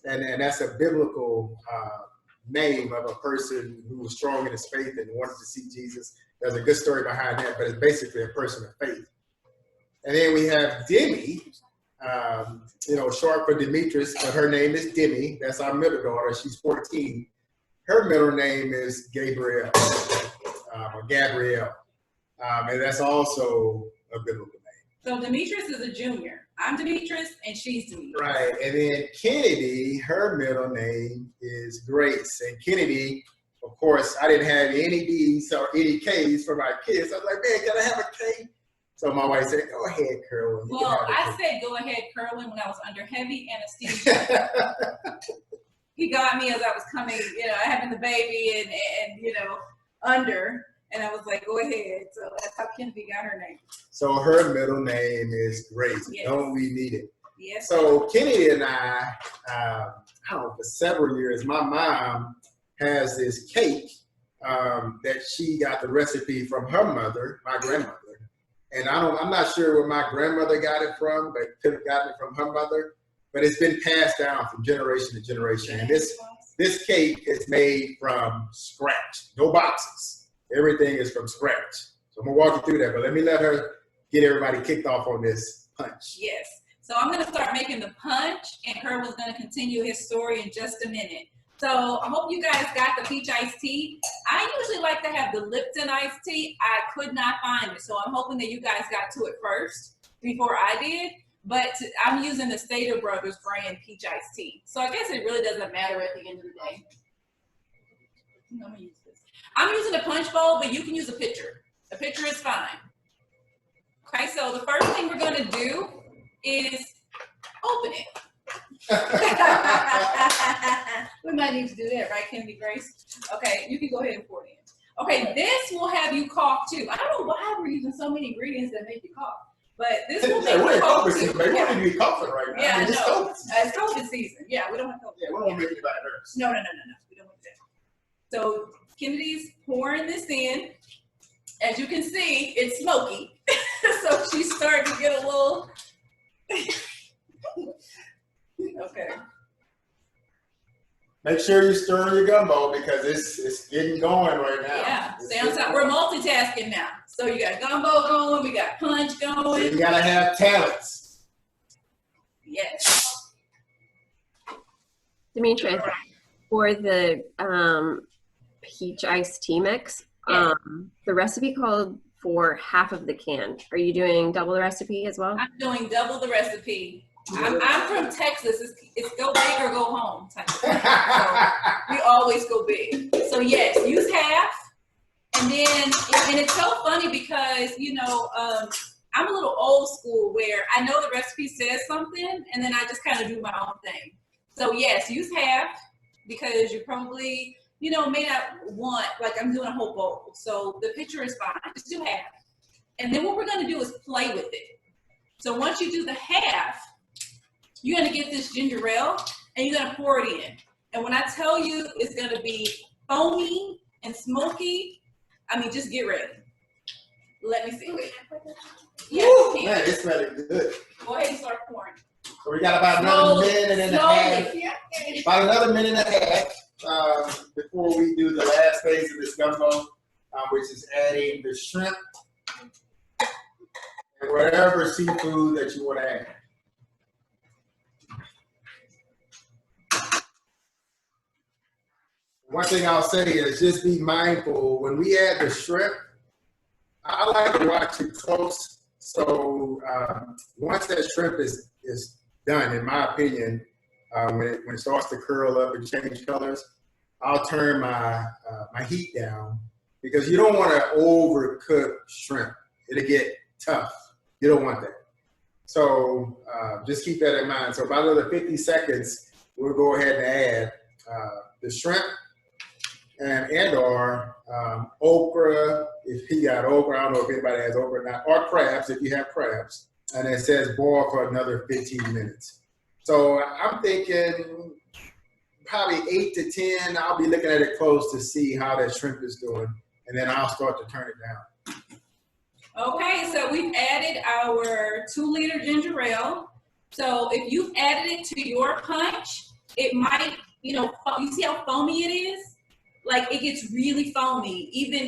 And that's a biblical name of a person who was strong in his faith and wanted to see Jesus. There's a good story behind that, but it's basically a person of faith. And then we have Demi, short for Demetrius, but her name is Demi. That's our middle daughter. She's 14. Her middle name is Gabrielle, or Gabrielle. And that's also a biblical name.
So Demetrius is a junior. I'm Demetrius, and she's Demetrius.
Right. And then Kennedy, her middle name is Grace. And Kennedy, of course, I didn't have any D's or any K's for my kids. I was like, man, can I have a K? So my wife said, go ahead, Kerwin.
Well, I said go ahead, Kerwin, when I was under heavy anesthesia. He got me as I was coming, having the baby and under. And I was like, go ahead. So that's how Kennedy got her name.
So her middle name is Grace.
Yes.
Don't we need it?
Yes.
So Kennedy and I don't know, for several years, my mom has this cake that she got the recipe from her mother, my grandmother. And I'm not sure where my grandmother got it from, but could have gotten it from her mother. But it's been passed down from generation to generation. And this cake is made from scratch, no boxes. Everything is from scratch. So I'm gonna walk you through that, but let me let her get everybody kicked off on this punch.
Yes. So I'm gonna start making the punch, and Kerwin's gonna continue his story in just a minute. So I hope you guys got the peach iced tea. I usually like to have the Lipton iced tea. I could not find it, so I'm hoping that you guys got to it first before I did. But I'm using the Stater Brothers brand peach iced tea. So I guess it really doesn't matter at the end of the day. I'm gonna use this. I'm using a punch bowl, but you can use a pitcher. A pitcher is fine. Okay, so the first thing we're gonna do is open it. We might need to do that, right, Kennedy Grace? Okay, you can go ahead and pour it in. Okay, this will have you cough too. I don't know why we're using so many ingredients that make you cough, but this will make you cough too.
We don't need to be coughing right now.
Yeah,
I mean, it's
no,
COVID.
it's COVID season. Yeah, we don't want COVID.
Yeah, we don't want to make anybody nervous.
No, we don't want that. So Kennedy's pouring this in. As you can see, it's smoky. So she's starting to get a little, okay.
Make sure you stir your gumbo because it's getting going right now.
Yeah, stay on top. We're multitasking now. So you got gumbo going, we got punch
So
going.
you gotta have talents.
Yes.
Demetrius, for the peach iced tea mix,
Yeah.
the recipe called for half of the can. Are you doing double the recipe as well?
I'm doing double the recipe. I'm from Texas. It's go big or go home type of thing. So we always go big. So yes, use half. And then, and it's so funny because, you know, I'm a little old school where I know the recipe says something and then I just kind of do my own thing. So yes, use half because you probably, you know, may not want, like I'm doing a whole bowl. So the picture is fine, just do half. And then what we're gonna do is play with it. So once you do the half, you're gonna get this ginger ale and you're gonna pour it in. And when I tell you it's gonna be foamy and smoky, I mean, just get ready. Let me see.
Woo, man, it's smelling good.
Go ahead and start pouring.
So we got about another minute and a half. About another minute and a half before we do the last phase of this gumbo, which is adding the shrimp and whatever seafood that you want to add. One thing I'll say is just be mindful when we add the shrimp. I like to watch it close. So once that shrimp is done, in my opinion, when it starts to curl up and change colors, I'll turn my heat down because you don't want to overcook shrimp. It'll get tough. You don't want that. So just keep that in mind. So about another 50 seconds, we'll go ahead and add the shrimp and or okra, if you got okra. I don't know if anybody has okra or not, or crabs if you have crabs. And it says boil for another 15 minutes. So I'm thinking probably 8 to 10. I'll be looking at it close to see how that shrimp is doing, and then I'll start to turn it down.
Okay, so we've added our 2-liter ginger ale. So if you've added it to your punch, it might, you know, you see how foamy it is? Like it gets really foamy, even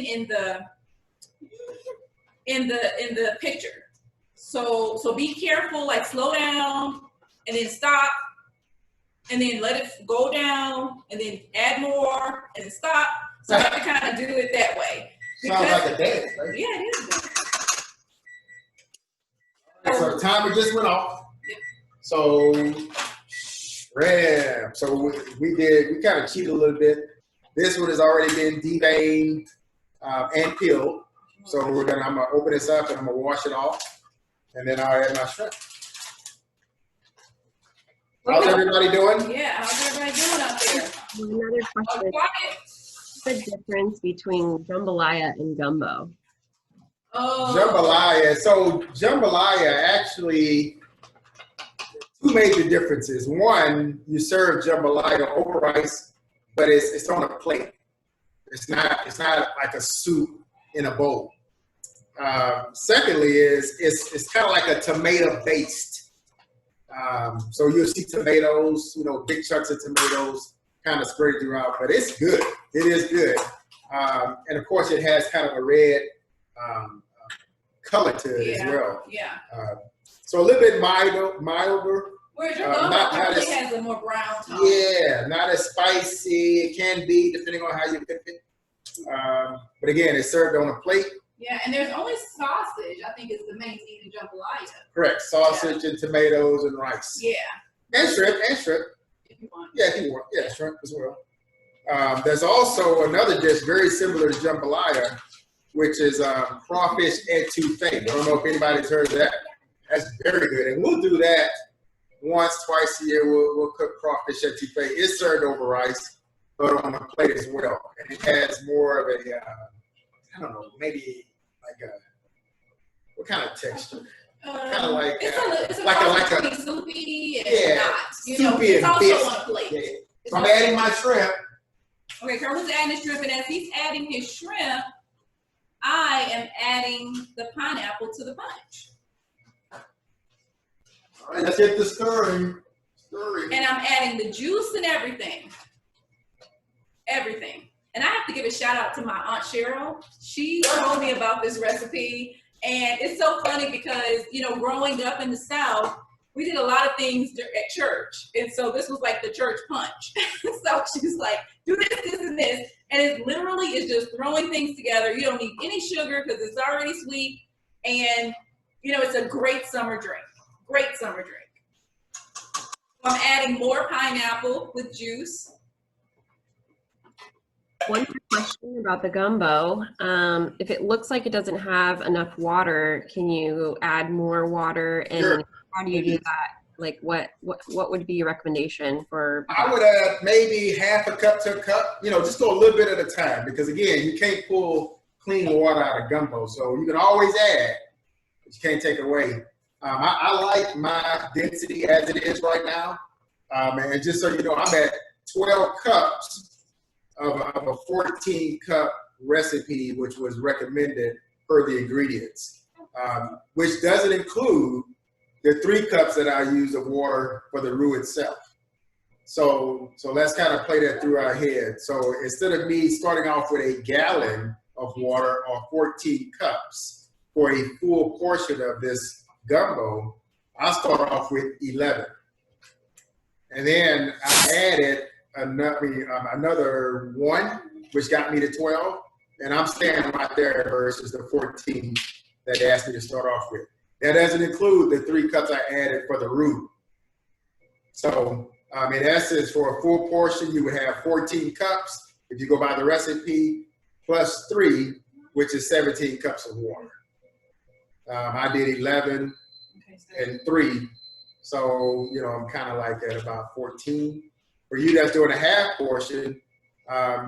in the picture. So be careful, like slow down and then stop and then let it go down and then add more and then stop. So you have to kind of do it that way.
Sounds like a dance, right?
Yeah, it is.
So the timer just went off. So shrimp. So we kind of cheated a little bit. This one has already been deveined and peeled. So I'm gonna open this up and I'm gonna wash it off, and then I'll add my shrimp. How's everybody doing?
Yeah, how's everybody doing out there?
Another question. What's the difference between jambalaya and gumbo?
Oh.
Jambalaya. So jambalaya actually, two major differences. One, you serve jambalaya over rice, but it's on a plate. It's not like a soup in a bowl. Secondly, it's kind of like a tomato based. So you'll see tomatoes, you know, big chunks of tomatoes kind of spread throughout, but it's good. It is good. And of course, it has kind of a red color to it as well.
Yeah.
So a little bit milder.
Whereas your gumbo actually has a more brown tone.
Yeah, not as spicy. It can be depending on how you cook it. But again, it's served on a plate.
Yeah, and there's only sausage, I think, is the main thing in jambalaya.
Correct. Sausage and tomatoes and rice.
Yeah.
And shrimp.
If you want.
Yeah, if you want. Yeah, shrimp as well. There's also another dish very similar to jambalaya, which is crawfish etouffee. I don't know if anybody's heard of that. That's very good. And we'll do that once, twice a year. We'll cook crawfish etouffee. It's served over rice, but on a plate as well. And it has more of a, I don't know, maybe like a, what kind of texture? Kind of like
it's a soupy and not. You know,
soupy
it's
and
also
fish.
on a plate.
Yeah. So I'm adding my shrimp.
Okay, Kerwin's adding the shrimp, and as he's adding his shrimp, I am adding the pineapple to the punch.
All right, let's get the stirring.
And I'm adding the juice and everything. Everything. And I have to give a shout out to my Aunt Cheryl. She told me about this recipe. And it's so funny because, you know, growing up in the South, we did a lot of things at church. And so this was like the church punch. So she's like, do this, this, and this. And it literally is just throwing things together. You don't need any sugar because it's already sweet. And, you know, it's a great summer drink. Great summer drink. I'm adding more pineapple with juice.
One more question about the gumbo. If it looks like it doesn't have enough water, can you add more water? And
Sure.
how do you do that? Like what would be your recommendation for?
I would add maybe half a cup to a cup, just go a little bit at a time, because again, you can't pull clean water out of gumbo. So you can always add, but you can't take away. I like my density as it is right now. And just so you know, I'm at 12 cups of a 14 cup recipe, which was recommended per the ingredients, which doesn't include the 3 cups that I use of water for the roux itself. So let's kind of play that through our head. So instead of me starting off with a gallon of water or 14 cups for a full portion of this gumbo, I'll start off with 11. And then I added another 1, which got me to 12. And I'm staying right there versus the 14 that they asked me to start off with. That doesn't include the 3 cups I added for the roux. So in essence, for a full portion, you would have 14 cups if you go by the recipe, plus 3, which is 17 cups of water. I did 11 and 3. So, I'm kind of like at about 14. For you that's doing a half portion,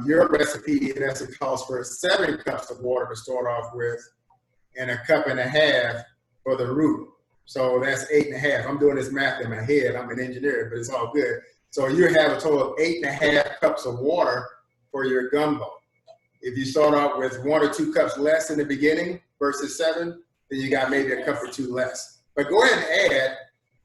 your recipe in essence calls for 7 cups of water to start off with and 1.5 cups for the roux. So that's 8.5. I'm doing this math in my head. I'm an engineer, but it's all good. So you have a total of 8.5 cups of water for your gumbo. If you start out with 1 or 2 cups less in the beginning versus 7, then you got maybe a cup or 2 less. But go ahead and add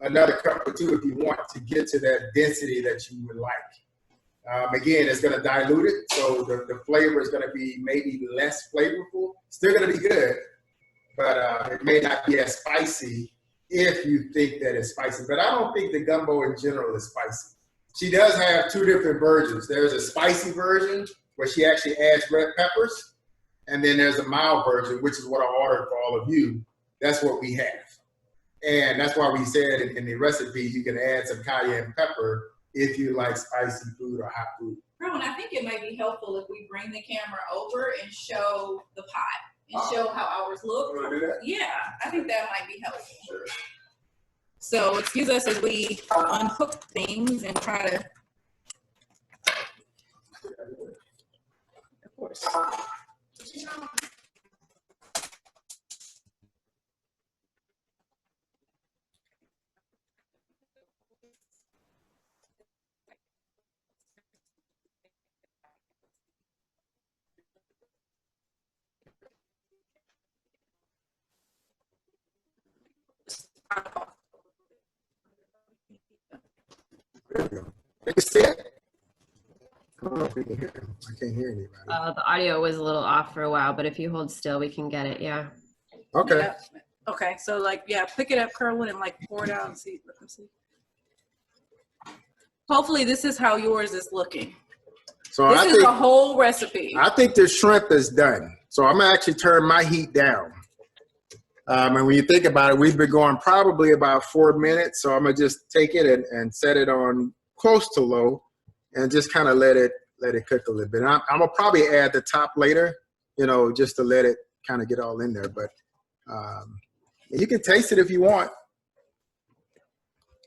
another cup or 2 if you want to get to that density that you would like. Again, it's going to dilute it, so the flavor is going to be maybe less flavorful. Still going to be good, but it may not be as spicy if you think that it's spicy. But I don't think the gumbo in general is spicy. She does have 2 different versions. There's a spicy version where she actually adds red peppers, and then there's a mild version, which is what I ordered for all of you. That's what we have. And that's why we said in the recipe, you can add some cayenne pepper if you like spicy food or hot food.
Rowan, I think it might be helpful if we bring the camera over and show the pot and show how ours look.
You want to do that?
Yeah, I think that might be helpful.
Sure.
So excuse us as we unhook things and try to. Of course.
There we go. You can see it? I don't know if you can hear him. I can't hear anybody.
The audio was a little off for a while, but if you hold still, we can get it. Yeah.
Okay.
Yeah. Okay, so pick it up, Kerwin, and pour it out and see. Let me see. Hopefully, this is how yours is looking.
So
This is the whole recipe.
I think the shrimp is done. So I'm gonna actually turn my heat down. And when you think about it, we've been going probably about 4 minutes. So I'm gonna just take it and set it on close to low, and just kind of let it cook a little bit. And I'm gonna probably add the top later, just to let it kind of get all in there. But you can taste it if you want.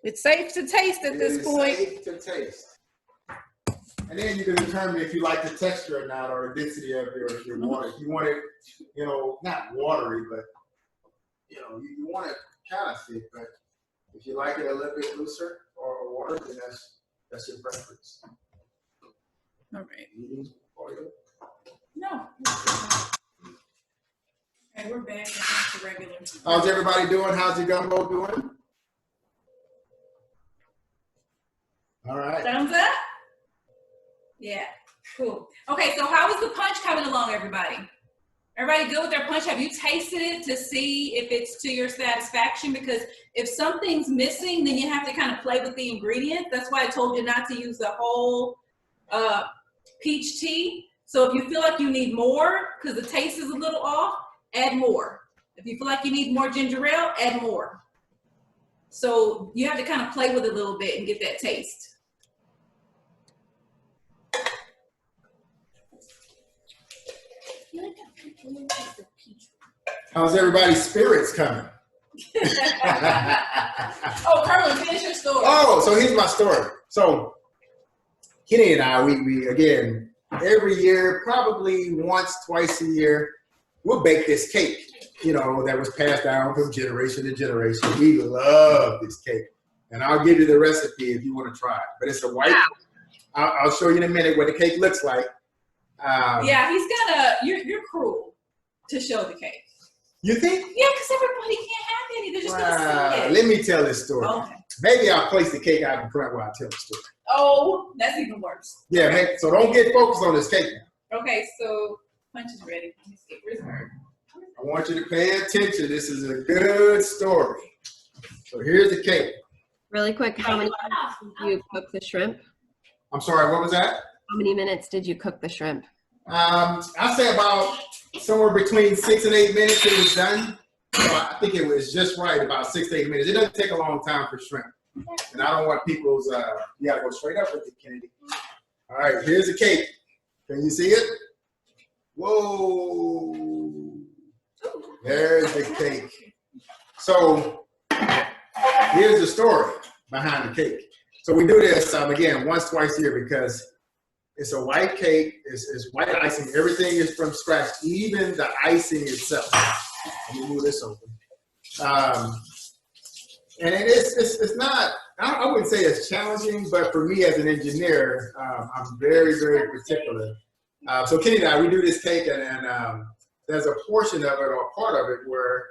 It's safe to taste at this point.
Safe to taste. And then you can determine if you like the texture or not, or the density of your water. If you want it, not watery, but you want it kind of thick. But if you like it a little bit looser or water, then that's your preference.
All right.
You use oil?
No. Okay, we're back. I think the regular.
How's everybody doing? How's your gumbo doing? All right.
Thumbs up? Yeah, cool. Okay, so how is the punch coming along, everybody? Everybody good with their punch? Have you tasted it to see if it's to your satisfaction? Because if something's missing, then you have to kind of play with the ingredients. That's why I told you not to use the whole peach tea. So if you feel like you need more, because the taste is a little off, add more. If you feel like you need more ginger ale, add more. So you have to kind of play with it a little bit and get that taste.
How's everybody's spirits coming?
Oh, Carmen, finish your story.
Oh, so here's my story. So Kenny and I, we again, every year, probably once, twice a year, we'll bake this cake, you know, that was passed down from generation to generation. We love this cake. And I'll give you the recipe if you want to try it. But it's a white, I'll show you in a minute what the cake looks like.
Yeah, he's gonna, you're cruel to show the cake.
You think?
Yeah, because everybody can't have any. They're just gonna see it.
Let me tell this story.
Okay.
Maybe I'll place the cake out in front while I tell the story.
Oh, that's even worse.
Yeah, man, so don't get focused on this cake now.
Okay, so Punch is ready. Let me see. Where's her?
I want you to pay attention. This is a good story. So here's the cake.
Really quick, how many minutes did you cook the shrimp?
I'm sorry, what was that?
How many minutes did you cook the shrimp?
I say about somewhere between 6 and 8 minutes it was done. So I think it was just right, about 6 to 8 minutes. It doesn't take a long time for shrimp. And I don't want people's, you gotta go straight up with it, Kennedy. All right, here's the cake. Can you see it? Whoa. There's the cake. So here's the story behind the cake. So we do this, again, once, twice a year because it's a white cake, it's white icing. Everything is from scratch, even the icing itself. Let me move this over. And it's not, I wouldn't say it's challenging, but for me as an engineer, I'm very, very particular. So Kenny and I, we do this cake and there's a portion of it or part of it where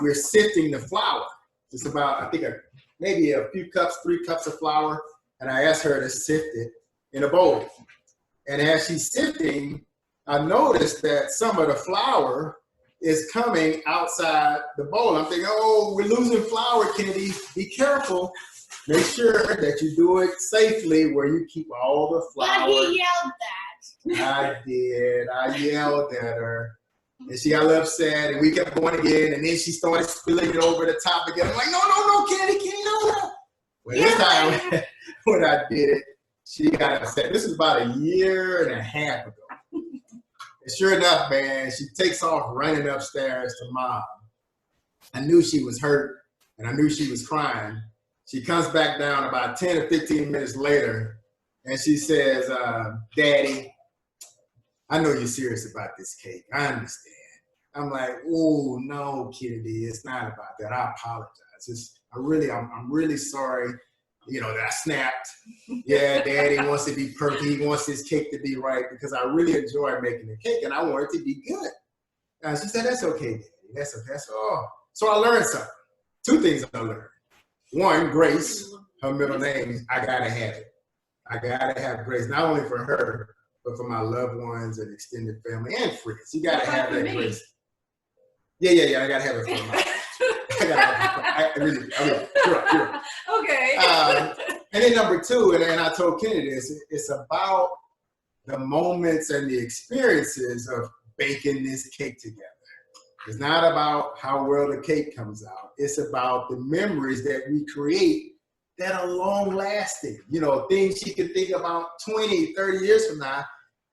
we're sifting the flour. It's about, I think, maybe a few cups, 3 cups of flour. And I asked her to sift it in a bowl. And as she's sifting, I noticed that some of the flour is coming outside the bowl. I'm thinking, oh, we're losing flour, Kennedy. Be careful. Make sure that you do it safely where you keep all the flour.
But he yelled that.
I did. I yelled at her. And she got a little upset, and we kept going again, and then she started spilling it over the top again. I'm like, no, Kennedy, no. Well, this time, when I did it, she got upset. This was about a year and a half ago. And sure enough, man, she takes off running upstairs to Mom. I knew she was hurt, and I knew she was crying. She comes back down about 10 or 15 minutes later, and she says, Daddy, I know you're serious about this cake. I understand. I'm like, oh, no, Kennedy, it's not about that. I apologize. I'm really sorry, you know, that I snapped. Yeah, Daddy wants to be perfect. He wants his cake to be right because I really enjoy making the cake and I want it to be good. And she said, that's okay, Daddy. That's okay. So I learned something. 2 things I learned. One, Grace, her middle name, I gotta have it. I gotta have Grace, not only for her, but for my loved ones and extended family and friends. You gotta have that Grace. Yeah, I gotta have it for my. I really, sure.
Okay.
And then number 2, and then I told Kennedy this, it's about the moments and the experiences of baking this cake together. It's not about how well the cake comes out. It's about the memories that we create that are long lasting. You know, things she can think about 20, 30 years from now.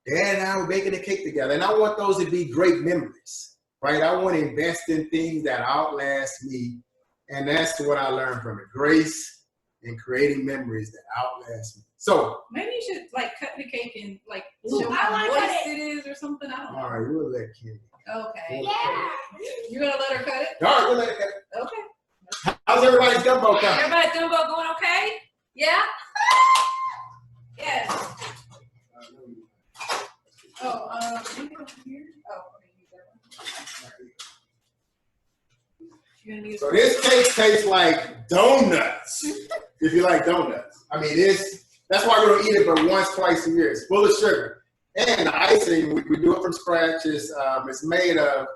Dad and I were baking a cake together. And I want those to be great memories, right? I want to invest in things that outlast me. And that's what I learned from it. Grace and creating memories that outlast me. So
maybe you should like cut the cake and like show how moist it is or something. I don't know.
All right, we'll let Kenny.
Okay.
Yeah.
You're gonna let her cut it?
All right, we'll let her cut it.
Okay.
How's everybody's gumbo coming?
Everybody's gumbo going okay? Yeah? Yes. Oh, you can over here? Oh, okay, use that one. You're gonna use
So this cake tastes like donuts, if you like donuts. I mean, that's why we don't eat it but once, twice a year. It's full of sugar. And the icing, we do it from scratch. It's made of,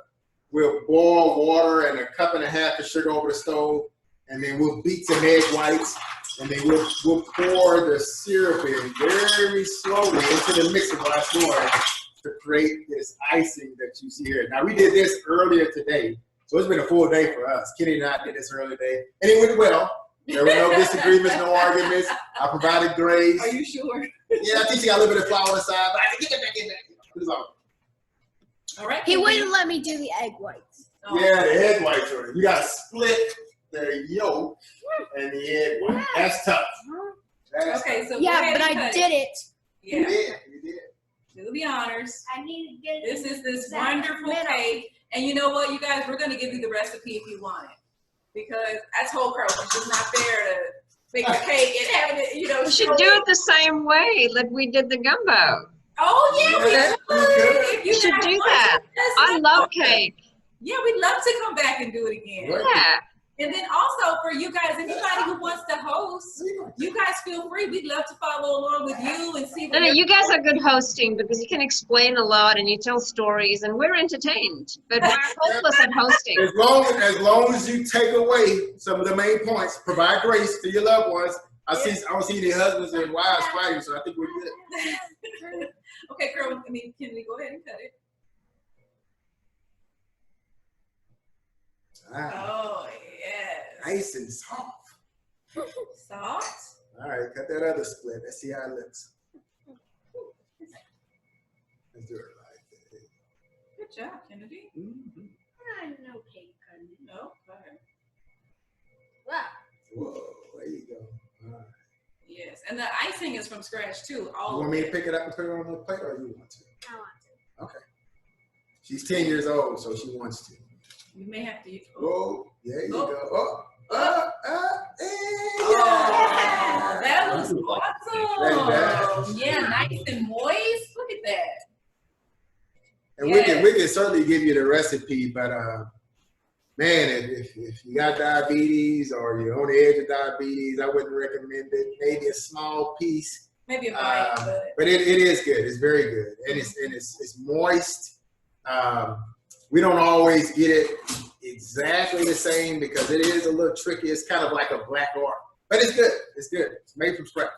we'll boil water and 1.5 cups of sugar over the stove, and then we'll beat some egg whites, and then we'll pour the syrup in very slowly into the mixer glass door to create this icing that you see here. Now, we did this earlier today. So it's been a full day for us. Kenny and I did this early day, and it went well. There were no disagreements, no arguments. I provided grace.
Are you sure?
Yeah, I think she got a little bit of flour inside, but I said, get it back in there. It was all
All right.
He wouldn't let me do the egg whites.
Oh.
Yeah, the egg whites are. You got to split the yolk and the egg white. That's tough. That's
Okay, so
Yeah,
go ahead
but
and
I
cut
did it.
You
Yeah,
did. You did.
do the honors.
I need to get
This is this
Exact
wonderful
middle.
cake. And you know what, you guys, we're gonna give you the recipe if you want it. Because I told Carl, it's just not fair to make a cake and having it, you know.
We should
show
do
it.
it the same way that we did the gumbo.
Oh, yeah, we
Yeah,
could.
we could.
If you
We should
guys
do
want
that.
to, let's
I
do
love
it.
cake.
Yeah, we'd love to come back and do it again.
Right.
Yeah.
And then also for you guys, anybody who wants to host, you guys feel free. We'd love to follow along with you and see
No,
what
you guys are good hosting because you can explain a lot and you tell stories and we're entertained, but we're hopeless at hosting.
As long as you take away some of the main points, provide grace to your loved ones. I don't see any husbands and wives fighting, so I think we're good.
Okay, girl, can we go ahead and cut it? Oh, yes.
Nice and soft.
Soft.
All right, cut that other split. Let's see how it looks. Let's do it right
Good job, Kennedy.
there. Mm-hmm.
no cake cutting.
No, go ahead.
Wow.
Whoa, there you go. All right.
Yes, and the icing is from scratch too.
You
All
want
of
me to
it.
pick it up and put it on the plate, or you want to?
I want to.
Okay. She's 10 years old, so she wants to.
You may have to.
Whoa, there you
Oh.
go. Hey,
Oh, that looks
That-
awesome. Yeah, nice and moist. Look at that.
And
Yes.
we can certainly give you the recipe, but man, if you got diabetes or you're on the edge of diabetes, I wouldn't recommend it. Maybe a small piece,
Maybe a bite,
but it is good. It's very good, and it's moist. We don't always get it exactly the same because it is a little tricky. It's kind of like a black art, but it's good. It's good. It's made from scratch.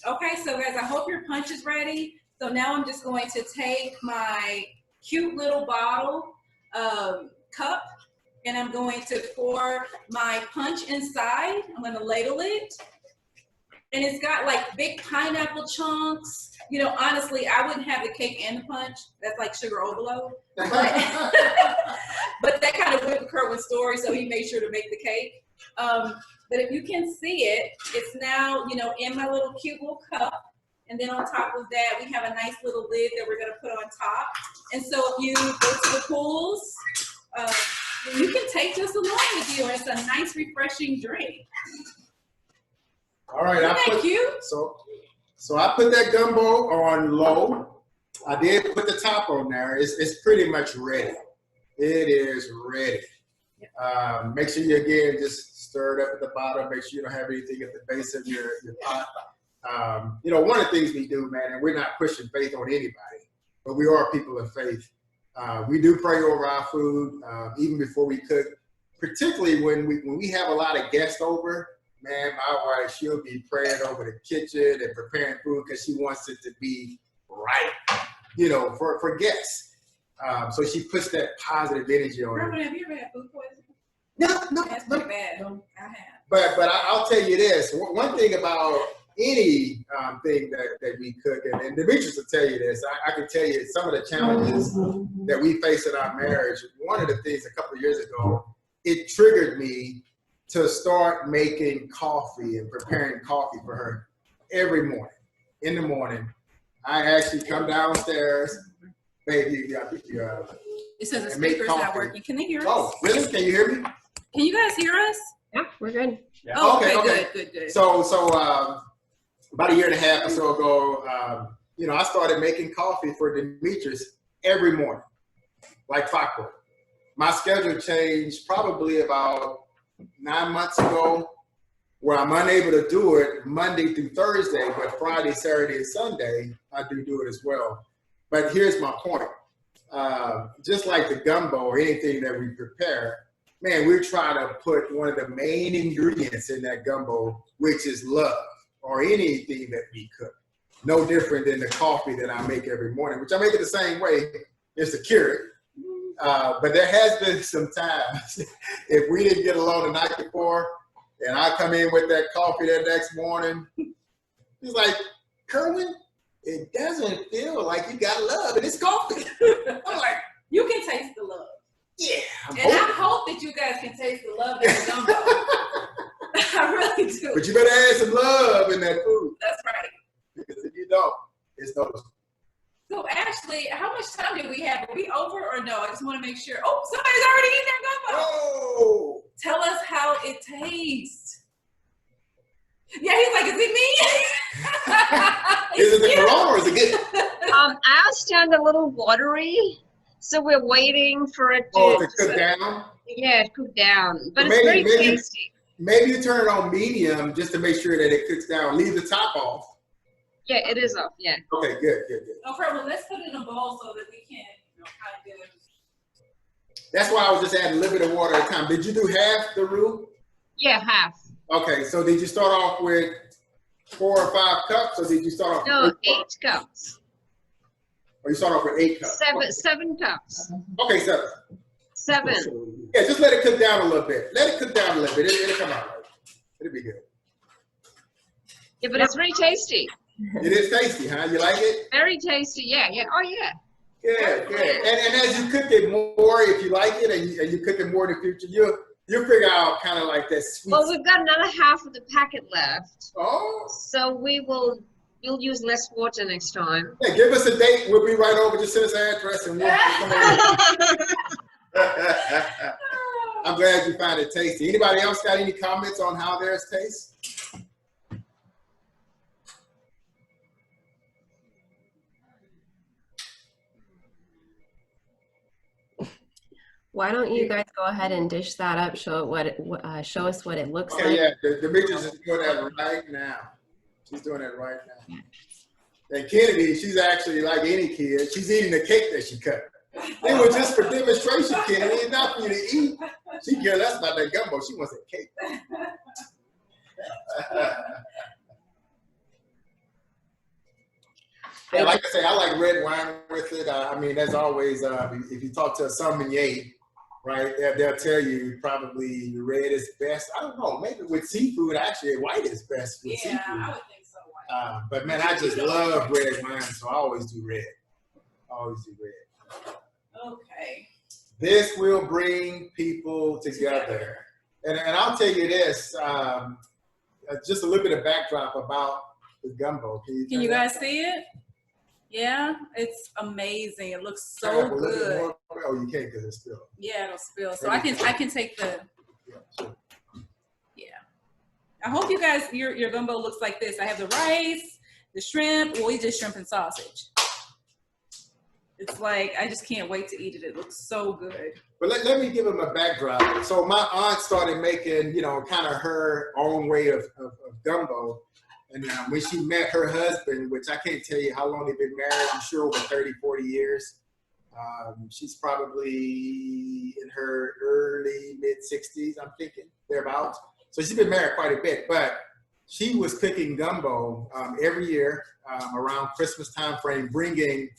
Okay, so guys, I hope your punch is ready. So now I'm just going to take my cute little bottle cup and I'm going to pour my punch inside. I'm going to ladle it. And it's got like big pineapple chunks. You know, honestly, I wouldn't have the cake and the punch. That's like sugar overload. But, but that kind of went with Kerwin's story, so he made sure to make the cake. But if you can see it, it's now, you know, in my little cute little cup. And then on top of that, we have a nice little lid that we're going to put on top. And so if you go to the pools, you can take this along with you. And it's a nice, refreshing drink.
All right,
Isn't that cute?
So I put that gumbo on low. I did put the top on there. It's pretty much ready. It is ready. Make sure you again just stir it up at the bottom. Make sure you don't have anything at the base of your pot. You know, one of the things we do, man, and we're not pushing faith on anybody, but we are people of faith. We do pray over our food even before we cook, particularly when we have a lot of guests over. Man, my wife, she'll be praying over the kitchen and preparing food because she wants it to be right, you know, for guests. So she puts that positive energy on it.
Kerwin, have you ever had food poisoning?
No.
That's pretty bad. I have.
But I'll tell you this. One thing about any thing that we cook, and Demetrius will tell you this, I can tell you some of the challenges that we face in our marriage. One of the things a couple of years ago, it triggered me to start making coffee and preparing coffee for her every morning. In the morning, I actually come downstairs, baby,
It says the
and make
speaker's not
coffee.
working. Can they hear us?
Oh, really? Can you hear me?
Can you guys hear us?
Yeah, we're good.
Oh,
Okay.
good.
So about a year and a half or so ago, you know, I started making coffee for Demetrius every morning, like clockwork. My schedule changed probably about 9 months ago, where I'm unable to do it Monday through Thursday, but Friday, Saturday, and Sunday, I do it as well. But here's my point. Just like the gumbo or anything that we prepare, man, we try to put one of the main ingredients in that gumbo, which is love, or anything that we cook. No different than the coffee that I make every morning, which I make it the same way, is to cure it. But there has been some times if we didn't get along the night before, and I come in with that coffee that next morning, he's like, Kerwin, it doesn't feel like you got love in this coffee. I'm like,
You can taste the love.
yeah.
I hope that you guys can taste the love in the gumbo. I really do.
But you better add some love in that food.
That's right.
Because if you don't, it's noticeable.
So Ashley, how much time did we have? Are we over or no? I just want to make sure. Oh, somebody's already eating their gumbo.
Oh!
Tell us how it tastes. Yeah, he's like, is it me?
Is it the Corona or is it good?
Ours turned a little watery, so we're waiting for it to.
Oh, to cook down?
Yeah, it cooked down, but
Maybe-
it's very
maybe-
tasty.
Maybe you turn it on medium just to make sure that it cooks down. Leave the top off.
Yeah, it is off. Yeah.
Okay, good, good, good.
Okay, well, let's put it in a bowl so that we can, kind of.
That's why I was just adding a little bit of water at a time. Did you do half the roux?
Yeah, half.
Okay, so did you start off with 4 or 5 cups, or did you start off
No,
with
8 cups.
Or you start off with 8 cups?
Seven cups.
Okay, 7.
7.
Yeah, just let it cook down a little bit. Let it cook down a little bit. It'll come out right. It'll be good.
Yeah, but it's very tasty.
It is tasty, huh? You like it?
Very tasty. Yeah, yeah. Oh, yeah.
Good, good. And as you cook it more, if you like it, and you cook it more in the future, you'll figure out kind of like that sweet.
Well, we've got another half of the packet left,
Oh.
so we'll use less water next time.
Yeah, give us a date. We'll be right over. Just send us an address and we'll come over. I'm glad you find it tasty. Anybody else got any comments on how theirs tastes?
Why don't you guys go ahead and dish that up? Show us what it looks
Okay,
like.
yeah, Demetrius is doing that right now. She's doing that right now. And Kennedy, she's actually like any kid. She's eating the cake that she cut. It was just for demonstration, Kennedy, and not for you to eat. She cares less about that gumbo. She wants a cake. Yeah, like I say, I like red wine with it. I mean, as always, if you talk to a sommelier, right, they'll tell you probably red is best. I don't know, maybe with seafood, actually, white is best with seafood.
Yeah, I would think so. White.
But man, I just love red wine, so I always do red. Always do red.
Okay.
This will bring people together. And I'll tell you this, just a little bit of backdrop about the gumbo.
Can you guys see it? Yeah, it's amazing. It looks so good.
Oh, you can't because it's spilled.
Yeah, it'll spill. So I can take the. Yeah. I hope you guys your gumbo looks like this. I have the rice, the shrimp. Well, we did shrimp and sausage. It's like I just can't wait to eat it. It looks so good.
But let me give them a backdrop. So my aunt started making, kind of her own way of gumbo. And when she met her husband, which I can't tell you how long they've been married, I'm sure over 30, 40 years. She's probably in her early, mid-60s, I'm thinking, thereabouts. So she's been married quite a bit. But she was cooking gumbo every year around Christmas time frame, bringing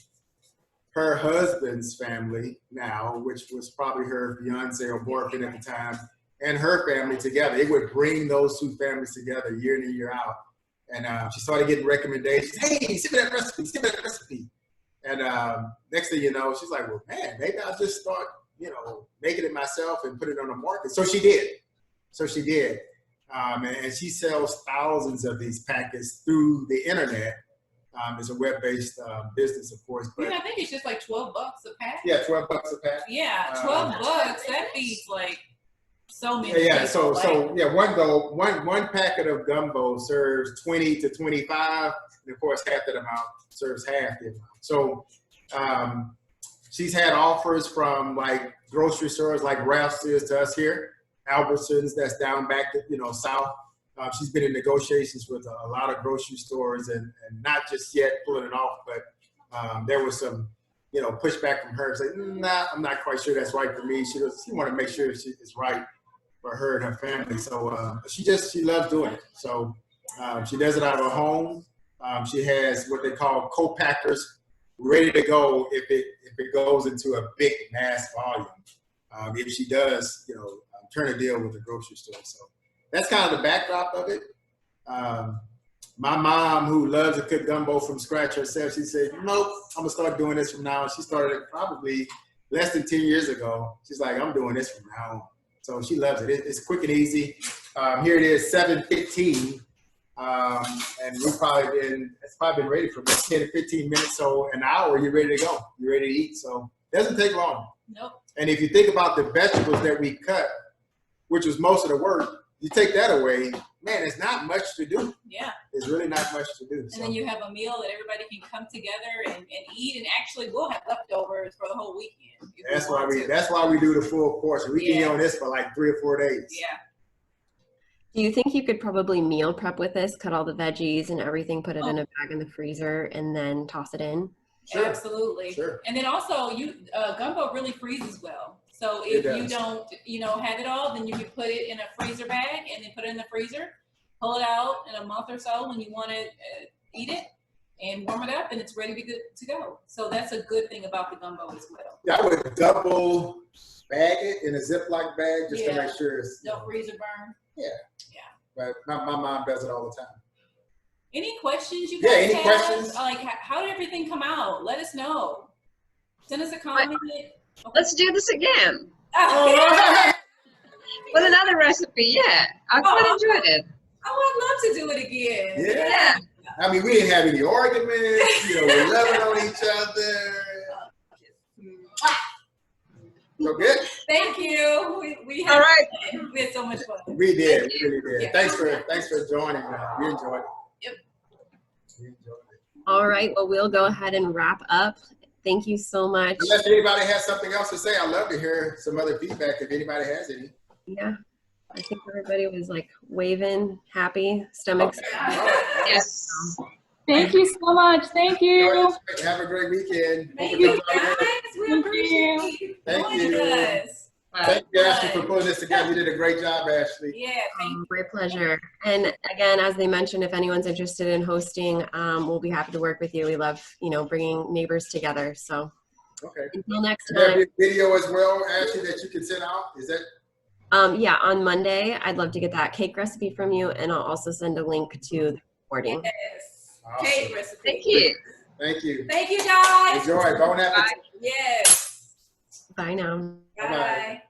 her husband's family now, which was probably her fiance or boyfriend at the time, and her family together. It would bring those two families together year in and year out. And she started getting recommendations. Hey, send me that recipe, send me that recipe. And next thing you know, she's like, well, man, maybe I'll just start, making it myself and put it on the market. So she did. And she sells thousands of these packets through the internet. It's a web-based business, of course. But
I think it's just like $12 a pack.
yeah, $12 a pack.
Yeah, $12. That feeds like so many.
Yeah,
people.
one packet of gumbo serves 20 to 25, and of course half that amount serves half the amount. So she's had offers from like grocery stores like Ralph's is to us here, Albertsons that's down back south. She's been in negotiations with a lot of grocery stores and not just yet pulling it off, but there was some pushback from her. It's like, nah, I'm not quite sure that's right for me. She wanted to make sure it's right for her and her family. So she loves doing it. So she does it out of her home. She has what they call co-packers ready to go if it goes into a big mass volume. If she does, turn a deal with the grocery store. So that's kind of the backdrop of it. My mom, who loves to cook gumbo from scratch herself, she said, nope, I'm gonna start doing this from now on. She started it probably less than 10 years ago. She's like, I'm doing this from now on. So she loves it. It's quick and easy. Here it is, 7:15. And it's probably been ready for about 10 to 15 minutes. So an hour, you're ready to go. You're ready to eat. So it doesn't take long.
Nope.
And if you think about the vegetables that we cut, which was most of the work, you take that away, man, it's not much to do.
Yeah.
It's really not much to do.
And then you have a meal that everybody can come together and eat, and actually we'll have leftovers for the whole weekend.
That's why we do the full portion. We can eat on this for like 3 or 4 days.
Yeah.
Do you think you could probably meal prep with this, cut all the veggies and everything, put it in a bag in the freezer, and then toss it in?
Sure.
Absolutely.
Sure.
And then also, gumbo really freezes well. So if you don't, have it all, then you can put it in a freezer bag and then put it in the freezer, pull it out in a month or so when you want to eat it, and warm it up, and it's ready to go. So that's a good thing about the gumbo as well.
Yeah, I would double bag it in a Ziploc bag just to make sure it's
no freezer burn.
Yeah. But my mom does it all the time.
Any questions you guys
any
have?
questions?
Like, how did everything come out? Let us know. Send us a comment. Okay.
Let's do this again.
Oh,
With another recipe, yeah. I quite enjoyed it.
I'd love to do it again.
Yeah. I mean, we didn't have any arguments. We're loving on each other. So good.
Thank you. We had,
All right.
we had so much fun.
We did. We really did.
Yeah.
Thanks for joining. We enjoyed it.
Yep.
We enjoyed it.
All right, well, we'll go ahead and wrap up. Thank you so much.
Unless anybody has something else to say, I'd love to hear some other feedback if anybody has any.
Yeah, I think everybody was like waving, happy, stomachs.
Okay.
Yes.
Thank you so much. Thank you.
Have a great weekend.
Thank you guys. We
Thank
appreciate you
Thank
joining
you.
us.
Thank you, Ashley, for putting this together. You did a great job, Ashley.
Yeah, thank you.
My pleasure. And again, as they mentioned, if anyone's interested in hosting, we'll be happy to work with you. We love, bringing neighbors together. So
Okay.
until next
There'll be
time.
a video as well, Ashley, that you can send out. Is that?
Yeah, on Monday, I'd love to get that cake recipe from you, and I'll also send a link to the recording.
Yes.
Awesome.
Cake recipe.
Thank you.
Thank you.
Thank you, guys.
Enjoy. Bon appetit.
Yes.
Bye now.
Bye-bye.
Bye.